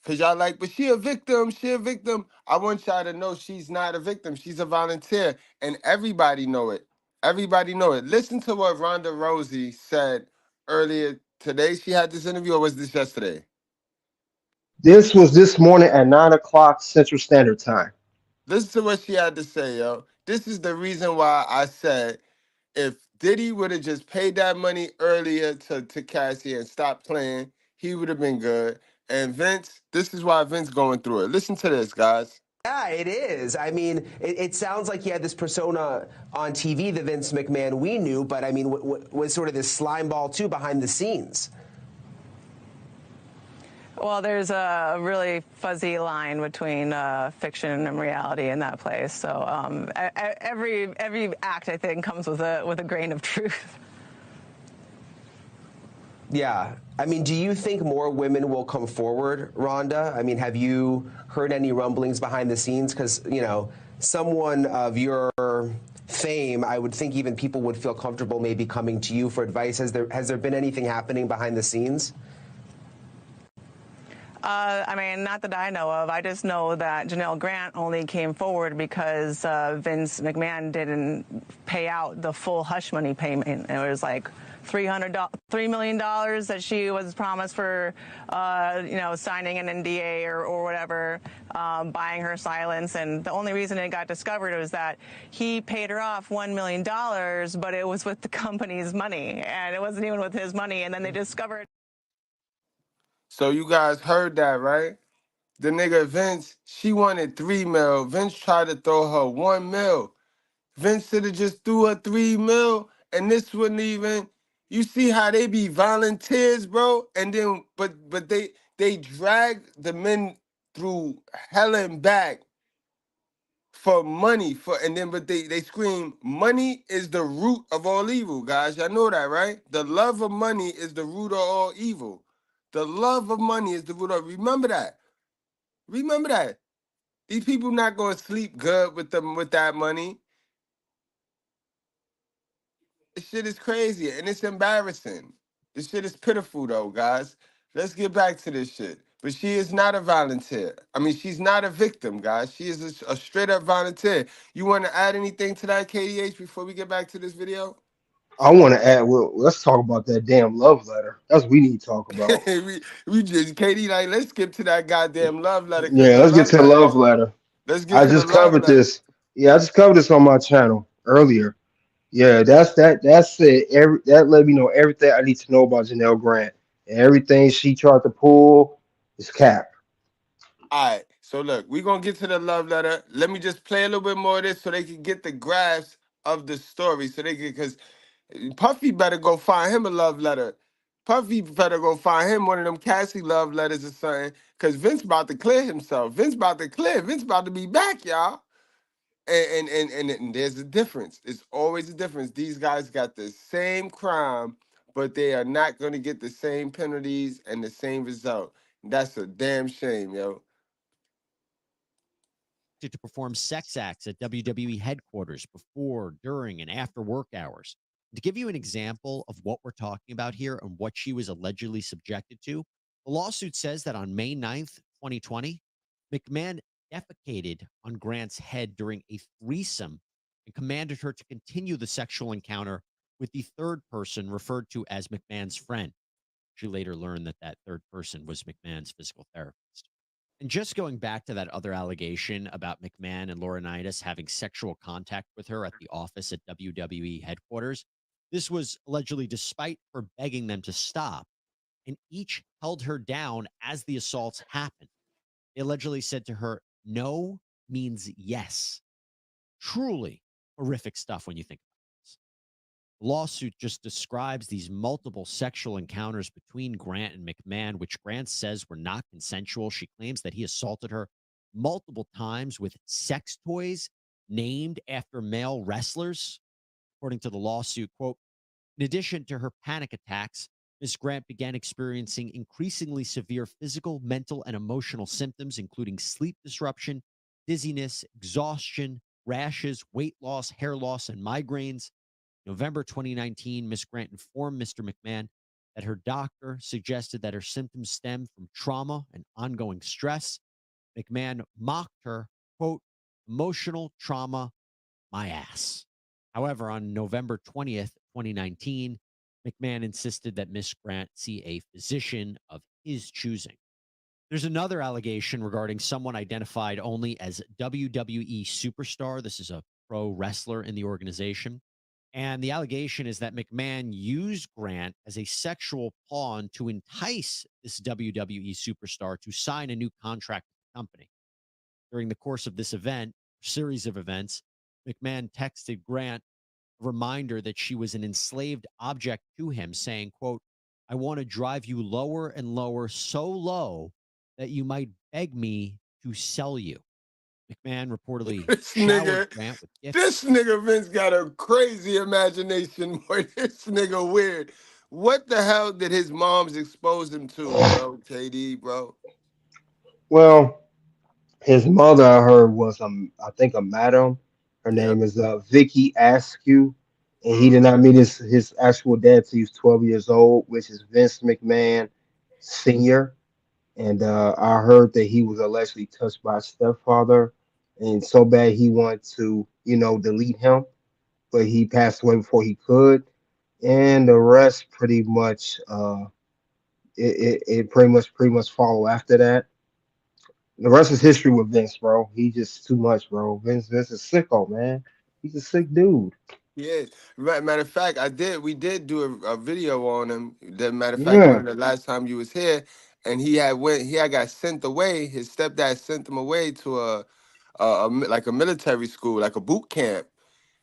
because y'all like, but she a victim. She a victim. I want y'all to know she's not a victim. She's a volunteer. And everybody know it. Everybody know it. Listen to what Ronda Rousey said earlier today. She had this interview, or was this yesterday? This was this morning at 9 o'clock Central Standard Time. Listen to what she had to say, yo. This is the reason why I said if Diddy would have just paid that money earlier to Cassie and stopped playing, he would have been good. And Vince, this is why Vince going through it. Listen to this, guys. Yeah, it is. I mean, it sounds like he had this persona on TV, the Vince McMahon we knew, but I mean, was sort of this slime ball too behind the scenes. Well, there's a really fuzzy line between fiction and reality in that place. So every act, I think, comes with a grain of truth. Yeah. I mean, do you think more women will come forward, Rhonda? I mean, have you heard any rumblings behind the scenes? Because, you know, someone of your fame, I would think even people would feel comfortable maybe coming to you for advice. Has there been anything happening behind the scenes? I mean, not that I know of. I just know that Janel Grant only came forward because Vince McMahon didn't pay out the full hush money payment. It was like $3 million that she was promised for, signing an NDA or whatever, buying her silence. And the only reason it got discovered was that he paid her off $1 million, but it was with the company's money, and it wasn't even with his money. And then they discovered. So you guys heard that, right? The nigga Vince, she wanted 3 mil. Vince tried to throw her 1 mil. Vince should have just threw her 3 mil, and this wouldn't even. You see how they be volunteers, bro? And then, but they drag the men through hell and back for money, but they scream, money is the root of all evil, guys. Y'all know that, right? The love of money is the root of all evil. The love of money is the root of. Remember that. Remember that. These people not gonna sleep good with that money. This shit is crazy and it's embarrassing. This shit is pitiful though, guys. Let's get back to this shit. But she is not a volunteer. I mean, she's not a victim, guys. She is a straight up volunteer. You want to add anything to that, KDH, before we get back to this video? I want to add. Well, let's talk about that damn love letter. That's what we need to talk about. we just KD like let's skip to that goddamn love letter because Yeah, the let's get love to the letter. love letter. Let's get I to the just love covered letter. this. Yeah, I just covered this on my channel earlier. Yeah, that's it. That let me know everything I need to know about Janel Grant. And everything she tried to pull is cap. All right, so look, we're gonna get to the love letter. Let me just play a little bit more of this so they can get the grasp of the story. So they can, because Puffy better go find him a love letter. Puffy better go find him one of them Cassie love letters or something. Cause Vince about to clear himself. Vince about to clear. Vince about to be back, y'all. And there's a difference. It's always a difference. These guys got the same crime, but they are not gonna get the same penalties and the same result. That's a damn shame, yo. To perform sex acts at WWE headquarters before, during, and after work hours. To give you an example of what we're talking about here and what she was allegedly subjected to, the lawsuit says that on May 9th, 2020, McMahon defecated on Grant's head during a threesome and commanded her to continue the sexual encounter with the third person referred to as McMahon's friend. She later learned that that third person was McMahon's physical therapist. And just going back to that other allegation about McMahon and Laurinaitis having sexual contact with her at the office at WWE headquarters, this was allegedly despite her begging them to stop, and each held her down as the assaults happened. They allegedly said to her, no means yes. Truly horrific stuff when you think about this. The lawsuit just describes these multiple sexual encounters between Grant and McMahon, which Grant says were not consensual. She claims that he assaulted her multiple times with sex toys named after male wrestlers. According to the lawsuit, quote, in addition to her panic attacks, Ms. Grant began experiencing increasingly severe physical, mental, and emotional symptoms, including sleep disruption, dizziness, exhaustion, rashes, weight loss, hair loss, and migraines. November 2019, Ms. Grant informed Mr. McMahon that her doctor suggested that her symptoms stemmed from trauma and ongoing stress. McMahon mocked her, quote, emotional trauma, my ass. However, on November 20th, 2019, McMahon insisted that Ms. Grant see a physician of his choosing. There's another allegation regarding someone identified only as WWE superstar. This is a pro wrestler in the organization. And the allegation is that McMahon used Grant as a sexual pawn to entice this WWE superstar to sign a new contract with the company. During the course of this series of events, McMahon texted Grant a reminder that she was an enslaved object to him, saying, quote, I want to drive you lower and lower, so low that you might beg me to sell you. McMahon reportedly showered Grant with gifts. This nigga Vince got a crazy imagination, boy. This nigga weird. What the hell did his moms expose him to, bro? KD, bro. Well, his mother, I heard, was I think a madam, Her Yep. name is Vicky Askew, and he did Mm. not meet his actual dad till he was 12 years old, which is Vince McMahon Sr. And I heard that he was allegedly touched by his stepfather, and so bad he wanted to, delete him, but he passed away before he could. And the rest pretty much, it pretty much follow after that. The rest is history with Vince, bro. He just too much, bro. Vince is sicko, man. He's a sick dude. Yeah. Matter of fact, we did do a video on him. The matter of fact, one Yeah, of the last time you was here, and he had got sent away. His stepdad sent him away to like a military school, like a boot camp.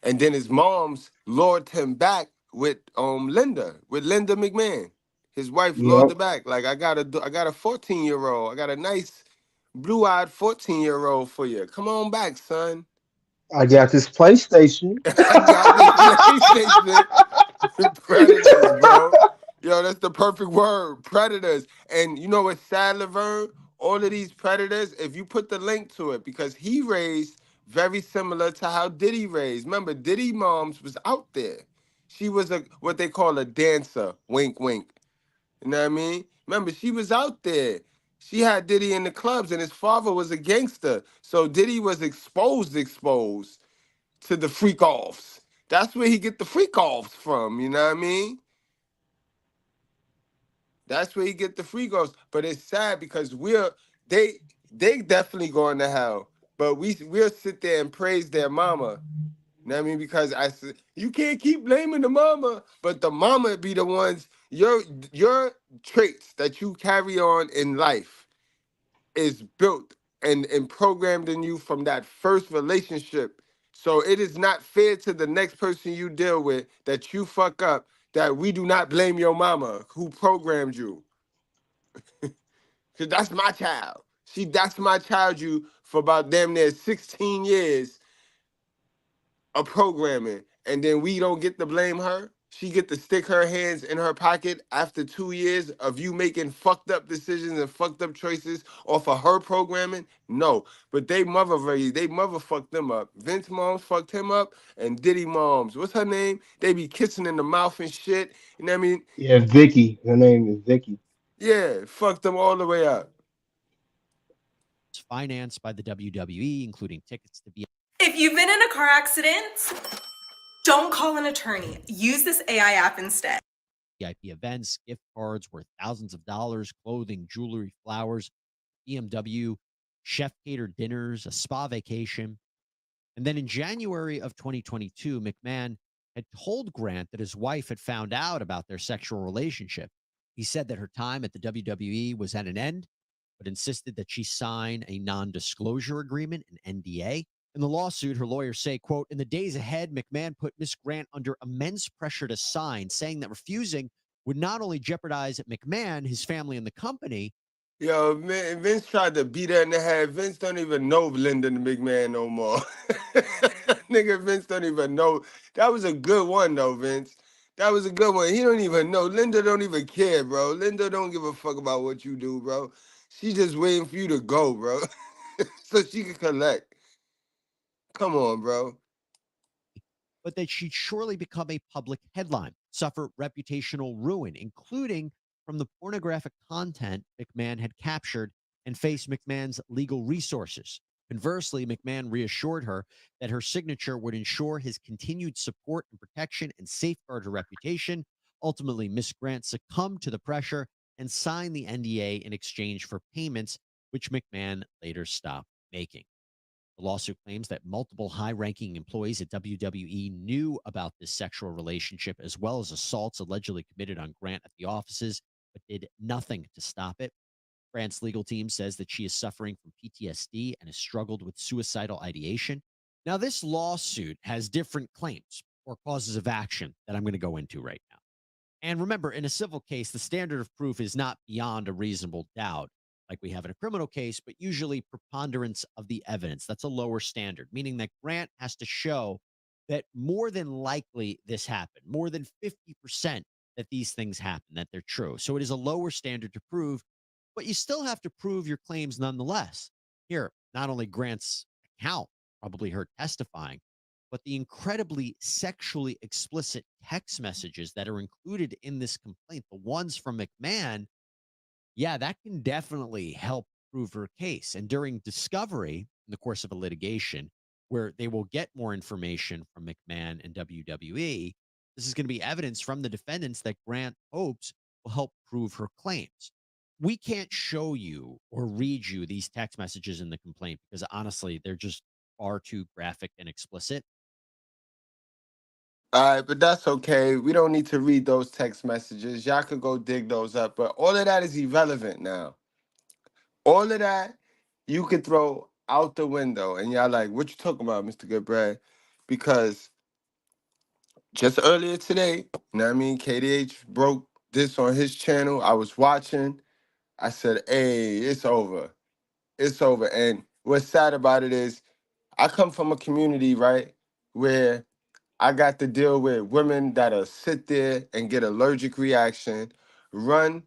And then his mom's lured him back with Linda McMahon. His wife lured yep. him back. Like I got a 14-year-old. I got a nice blue-eyed 14-year-old for you. Come on back, son. I got this PlayStation. I got this PlayStation. Predators, bro. Yo, that's the perfect word. Predators. And you know what's sad, Laverne? All of these predators, if you put the link to it, because he raised very similar to how Diddy raised. Remember, Diddy moms was out there. She was a what they call a dancer. Wink, wink. You know what I mean? Remember, she was out there. She had Diddy in the clubs, and his father was a gangster. So Diddy was exposed to the freak offs. That's where he get the freak offs from. You know what I mean? That's where he get the freak offs. But it's sad because they they definitely going to hell. But we'll sit there and praise their mama. You know what I mean? Because I said you can't keep blaming the mama, but the mama be the ones your traits that you carry on in life is built and programmed in you from that first relationship. So it is not fair to the next person you deal with that you fuck up that we do not blame your mama who programmed you. Cause that's my child. That's my child you for about damn near 16 years of programming. And then we don't get to blame her. She get to stick her hands in her pocket after 2 years of you making fucked up decisions and fucked up choices off of her programming. No, but they mother fucked them up. Vince moms fucked him up, and Diddy moms, what's her name? They be kissing in the mouth and shit. You know what I mean? Yeah, Vicky. Her name is Vicky. Yeah, fucked them all the way up. It's financed by the WWE, including tickets to be. If you've been in a car accident, don't call an attorney. Use this AI app instead. VIP events, gift cards worth thousands of dollars, clothing, jewelry, flowers, BMW, chef catered dinners, a spa vacation. And then in January of 2022, McMahon had told Grant that his wife had found out about their sexual relationship. He said that her time at the WWE was at an end, but insisted that she sign a non-disclosure agreement, an NDA. In the lawsuit, her lawyers say, quote, in the days ahead, McMahon put Miss Grant under immense pressure to sign, saying that refusing would not only jeopardize McMahon, his family, and the company. Yo, man, Vince tried to beat her in the head. Vince don't even know Linda the big man no more. Nigga, Vince don't even know. That was a good one, though, Vince. That was a good one. He don't even know. Linda don't even care, bro. Linda don't give a fuck about what you do, bro. She just waiting for you to go, bro. So she can collect. Come on, bro. But that she'd surely become a public headline, suffer reputational ruin, including from the pornographic content McMahon had captured, and face McMahon's legal resources. Conversely, McMahon reassured her that her signature would ensure his continued support and protection and safeguard her reputation. Ultimately, Miss Grant succumbed to the pressure and signed the NDA in exchange for payments, which McMahon later stopped making. The lawsuit claims that multiple high ranking employees at WWE knew about this sexual relationship, as well as assaults allegedly committed on Grant at the offices, but did nothing to stop it. Grant's legal team says that she is suffering from PTSD and has struggled with suicidal ideation. Now, this lawsuit has different claims or causes of action that I'm going to go into right now. And remember, in a civil case, the standard of proof is not beyond a reasonable doubt, like we have in a criminal case, but usually preponderance of the evidence. That's a lower standard, meaning that Grant has to show that more than likely this happened, more than 50% that these things happen, that they're true. So it is a lower standard to prove, but you still have to prove your claims nonetheless. Here, not only Grant's account, probably her testifying, but the incredibly sexually explicit text messages that are included in this complaint, the ones from McMahon, yeah, that can definitely help prove her case. And during discovery, in the course of a litigation, where they will get more information from McMahon and WWE, this is going to be evidence from the defendants that Grant hopes will help prove her claims. We can't show you or read you these text messages in the complaint because honestly, they're just far too graphic and explicit. All right, but that's okay. We don't need to read those text messages. Y'all could go dig those up. But all of that is irrelevant now. All of that you could throw out the window. And y'all like, what you talking about, Mr. Goodbread? Because just earlier today, you know what I mean, KDH broke this on his channel. I was watching. I said, hey, it's over. It's over. And what's sad about it is I come from a community, right, where I got to deal with women that'll sit there and get allergic reaction, run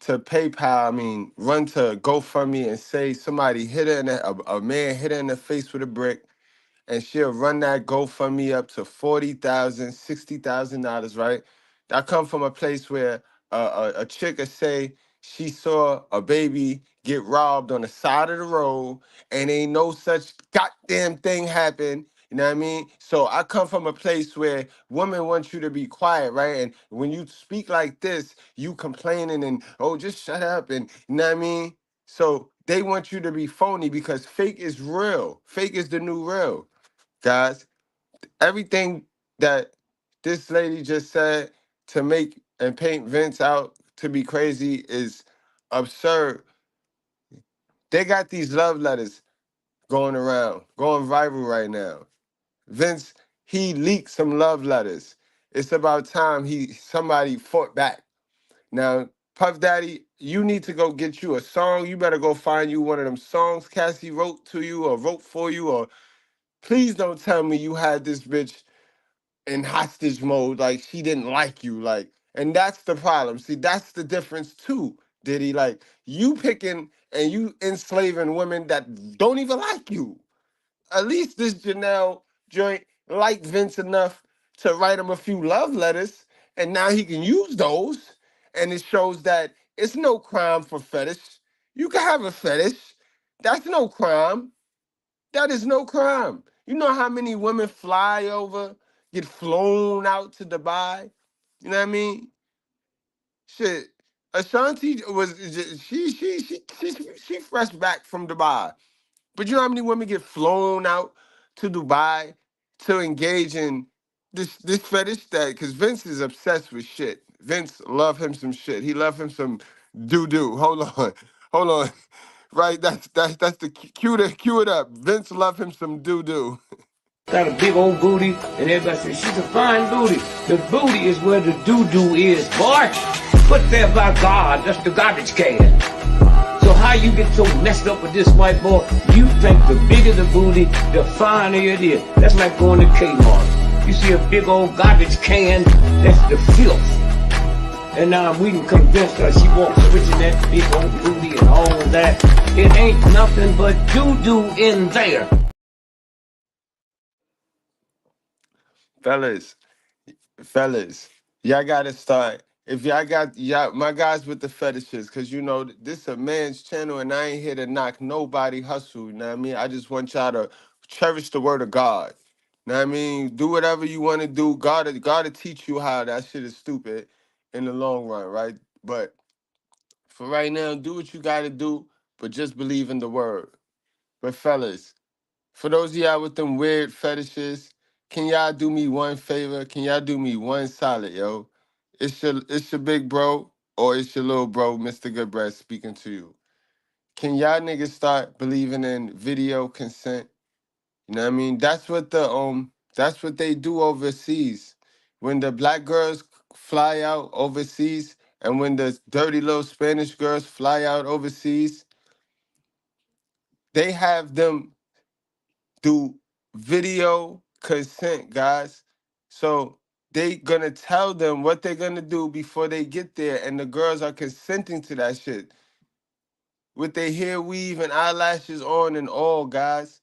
to PayPal, run to GoFundMe and say somebody hit her in a man hit her in the face with a brick, and she'll run that GoFundMe up to $40,000, $60,000, right? I come from a place where a chick will say she saw a baby get robbed on the side of the road and ain't no such goddamn thing happen. You know what I mean? So I come from a place where women want you to be quiet, right? And when you speak like this, you complaining and, oh, just shut up. And you know what I mean? So they want you to be phony because fake is real. Fake is the new real. Guys, everything that this lady just said to make and paint Vince out to be crazy is absurd. They got these love letters going around, going viral right now. Vince, he leaked some love letters. It's about time somebody fought back. Now, Puff Daddy, you need to go get you a song. You better go find you one of them songs Cassie wrote to you or wrote for you, or please don't tell me you had this bitch in hostage mode, like she didn't like you, like, and that's the problem. See, that's the difference too, Diddy. Like, you picking and you enslaving women that don't even like you. At least this Janelle joint liked Vince enough to write him a few love letters, and now he can use those, and it shows that it's no crime for fetish. You can have a fetish. That's no crime. That is no crime. You know how many women fly over, get flown out to Dubai? You know what I mean? Shit. Ashanti was she fresh back from Dubai. But you know how many women get flown out to Dubai to engage in this fetish that because Vince is obsessed with shit. Vince love him some shit. He love him some doo doo. Hold on, hold on. Right, that's the cue it up. Vince love him some doo doo. Got a big old booty, and everybody says she's a fine booty. The booty is where the doo-doo is, boy. Put there by God, that's the garbage can. So how you get so messed up with this white boy? You think the bigger the booty, the finer it is. That's like going to Kmart. You see a big old garbage can, that's the filth. And now we can convince her she wants switching that big old booty and all of that. It ain't nothing but doo-doo in there. Fellas, y'all gotta start. If y'all got y'all, my guys with the fetishes, cause you know this a man's channel, and I ain't here to knock nobody hustle. You know what I mean? I just want y'all to cherish the word of God. You know what I mean? Do whatever you want to do. God to teach you how. That shit is stupid in the long run, right? But for right now, do what you gotta do, but just believe in the word. But fellas, for those of y'all with them weird fetishes, can y'all do me one favor? Can y'all do me one solid, yo? It's your big bro or it's your little bro, Mr. Goodbread, speaking to you. Can y'all niggas start believing in video consent? You know what I mean? That's what they do overseas. When the black girls fly out overseas and when the dirty little Spanish girls fly out overseas, they have them do video consent, guys. So they gonna tell them what they're gonna do before they get there, and the girls are consenting to that shit with their hair weave and eyelashes on and all, guys.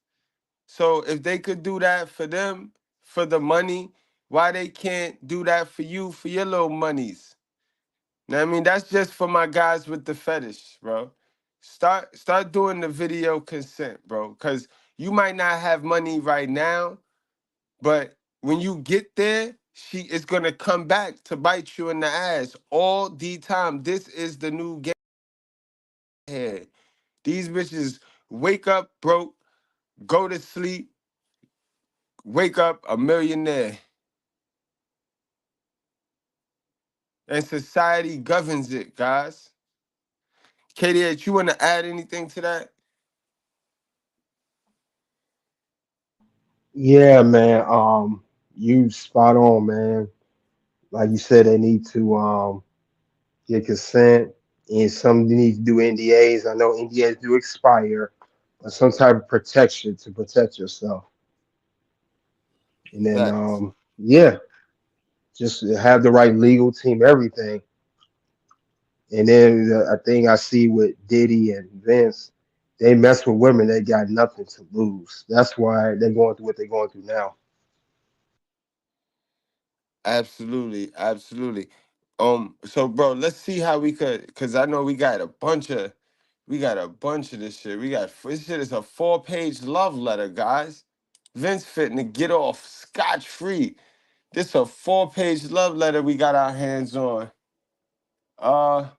So if they could do that for them, for the money, why they can't do that for you for your little monies? Know what I mean? That's just for my guys with the fetish, bro. Start doing the video consent, bro. Cause you might not have money right now, but when you get there, she is gonna come back to bite you in the ass all the time. This is the new game here. These bitches wake up broke, go to sleep, wake up a millionaire. And society governs it, guys. KDH, you want to add anything to that? Yeah, man. You spot on, man. Like you said, they need to get consent, and some need to do NDAs. I know NDAs do expire, but some type of protection to protect yourself. And then, Facts. yeah, just have the right legal team, everything. And then I think I see with Diddy and Vince, they mess with women, they got nothing to lose. That's why they're going through what they're going through now. Absolutely, absolutely. So bro, let's see how we could, cause I know we got a bunch of this shit. This shit is a 4-page love letter, guys. Vince fitting to get off scotch-free. This a 4-page love letter we got our hands on. Um,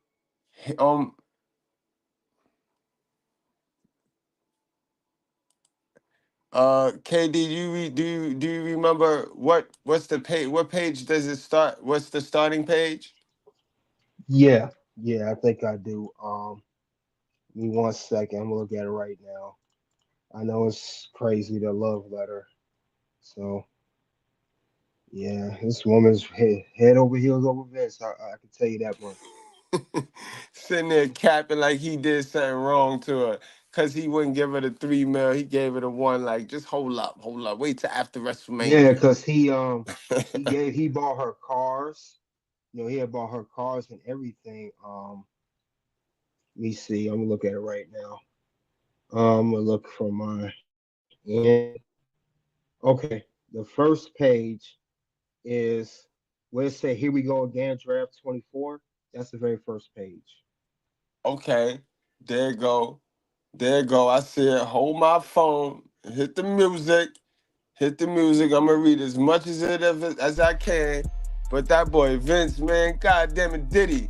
KD, do you remember what's the page? What page does it start? What's the starting page? Yeah, yeah, I think I do. Give me 1 second. I'm gonna look at it right now. I know it's crazy, the love letter. So yeah, this woman's head over heels over Vince. I can tell you that much. Sitting there capping like he did something wrong to her. Cause he wouldn't give her the 3 mil. He gave her the 1. Like, just hold up. Wait till after Yeah, WrestleMania. because he bought her cars. You know, he had bought her cars and everything. Let me see. I'm gonna look at it right now. I'm gonna look for my end. Okay, the first page is where it say "Here we go again, draft 24." That's the very first page. Okay, there you go. There you go. I said, hold my phone, hit the music. Hit the music. I'm gonna read as much as I can. But that boy Vince, man, goddamn it, Diddy.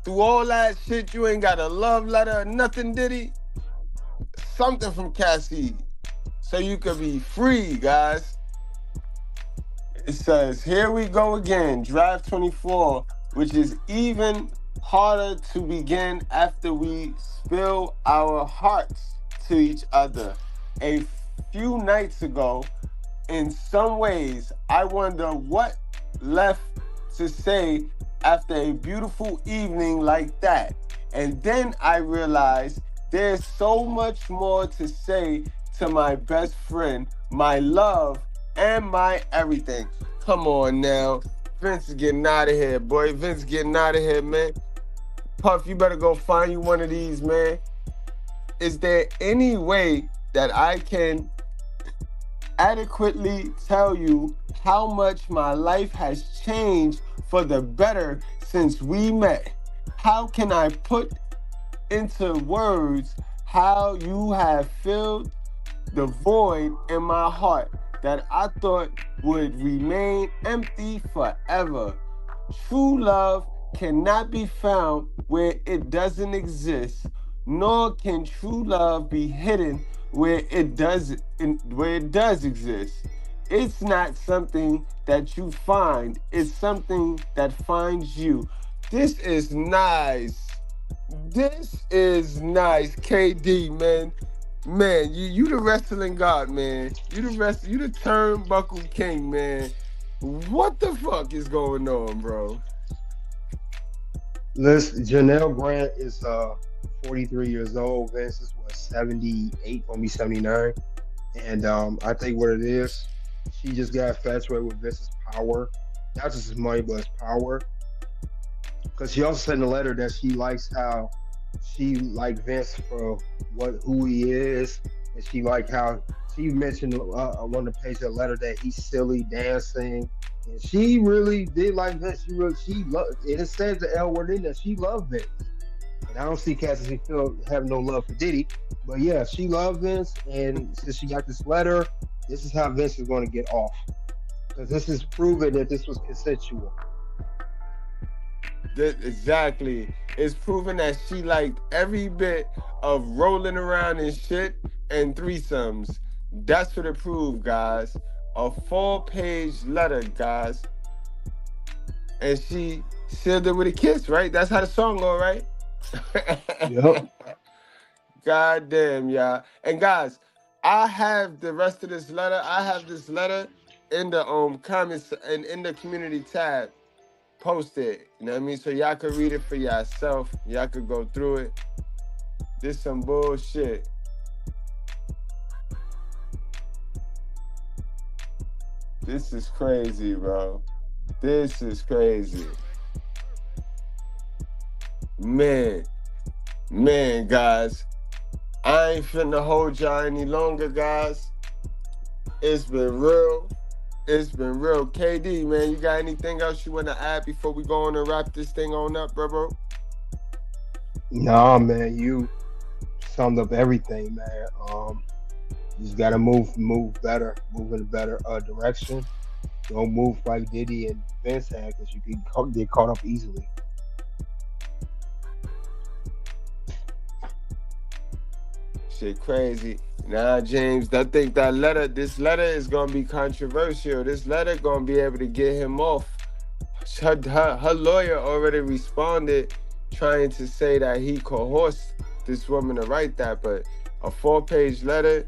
Through all that shit, you ain't got a love letter or nothing, Diddy. Something from Cassie, so you could be free, guys. It says, here we go again, draft 24, which is even harder to begin after we spill our hearts to each other. A few nights ago, in some ways, I wonder what left to say after a beautiful evening like that. And then I realized there's so much more to say to my best friend, my love, and my everything. Come on now. Vince is getting out of here, boy. Vince getting out of here, man. Puff, you better go find you one of these, man. Is there any way that I can adequately tell you how much my life has changed for the better since we met? How can I put into words how you have filled the void in my heart that I thought would remain empty forever? True love cannot be found where it doesn't exist, nor can true love be hidden where it does exist. It's not something that you find, it's something that finds you. This is nice. This is nice, KD, man. Man, you the wrestling god, man. You the turnbuckle king, man. What the fuck is going on, bro? Listen, Janel Grant is 43 years old. Vince is 78, gonna be 79. And I think what it is, she just got infatuated with Vince's power, not just his money, but his power. Because she also said in the letter that she likes how she liked Vince for who he is, and she liked how she mentioned on the page of the letter that he's silly dancing, and she really did like Vince. She loved, and it says the L word in there. She loved Vince, and I don't see Cassie have no love for Diddy, but yeah, she loved Vince, and since she got this letter, this is how Vince is going to get off, because this is proving that this was consensual. Exactly. It's proven that she liked every bit of rolling around and shit and threesomes. That's what it proved, guys. A 4-page letter, guys. And she sealed it with a kiss, right? That's how the song go, right? Yep. God damn, y'all. And guys, I have the rest of this letter. I have this letter in the comments and in the community tab. Post it, you know what I mean? So y'all could read it for yourself. Y'all could go through it. This some bullshit. This is crazy, bro. This is crazy. Man, guys. I ain't finna hold y'all any longer, guys. It's been real. It's been real. KD, man, you got anything else you want to add before we go on and wrap this thing on up, bro? Nah, man, you summed up everything, man. You just gotta move better, move in a better direction. Don't move like Diddy and Vince had, because you can get caught up easily. Shit crazy. Nah, James, I think this letter is gonna be controversial. This letter gonna be able to get him off. Her lawyer already responded, trying to say that he coerced this woman to write that, but a 4-page letter,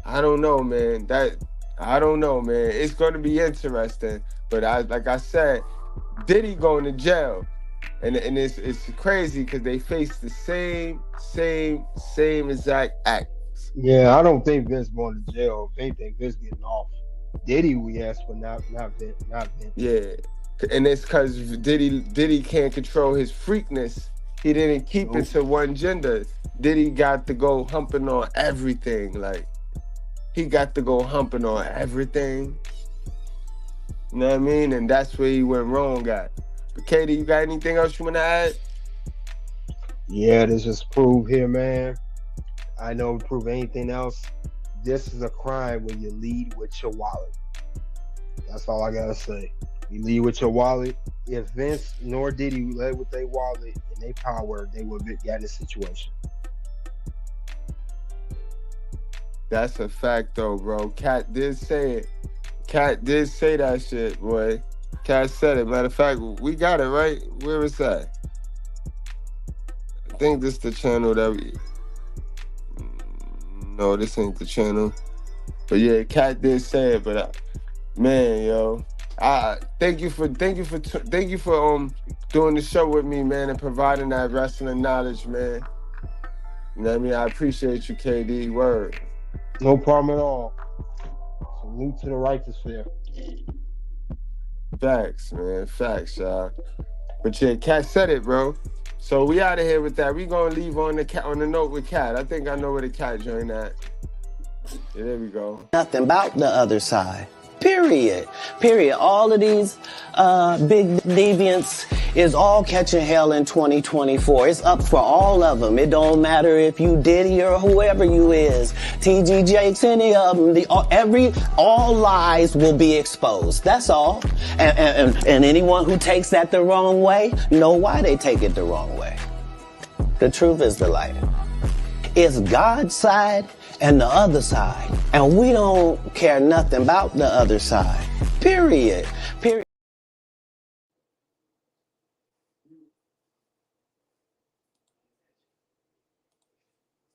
I don't know, man. I don't know, man. It's gonna be interesting, but like I said, Diddy going to jail. And it's crazy because they face the same exact act. Yeah, I don't think Vince going to jail. If anything, Vince getting off. Diddy, we asked for not Vince. Yeah, and it's because Diddy can't control his freakness. He didn't keep it to one gender. Diddy got to go humping on everything. Like, he got to go humping on everything. You know what I mean? And that's where he went wrong at. But Katie, you got anything else you want to add? Yeah, this is proof here, man. I know to prove anything else. This is a crime when you lead with your wallet. That's all I gotta say. You lead with your wallet. If Vince nor Diddy led with their wallet and their power, they would have got this situation. That's a fact, though, bro. Cat did say it. Cat did say that shit, boy. Cat said it. Matter of fact, we got it, right? Where is that? I think this is the channel that we... No, this ain't the channel. But yeah, Cat did say it. But man, yo, thank you for doing the show with me, man, and providing that wrestling knowledge, man. You know what I mean? I appreciate you, KD. Word. No problem at all. Salute to the righteous here. Facts, man. Facts, y'all. But yeah, Cat said it, bro. So we out of here with that. We gonna leave on the note with Cat. I think I know where the Cat joined at. Yeah, there we go. Nothing about the other side. Period. All of these big deviants is all catching hell in 2024. It's up for all of them. It don't matter if you Diddy or whoever you is. TG Jakes, any of them. All lies will be exposed. That's all. And anyone who takes that the wrong way, know why they take it the wrong way. The truth is the light. It's God's side and the other side. And we don't care nothing about the other side. Period.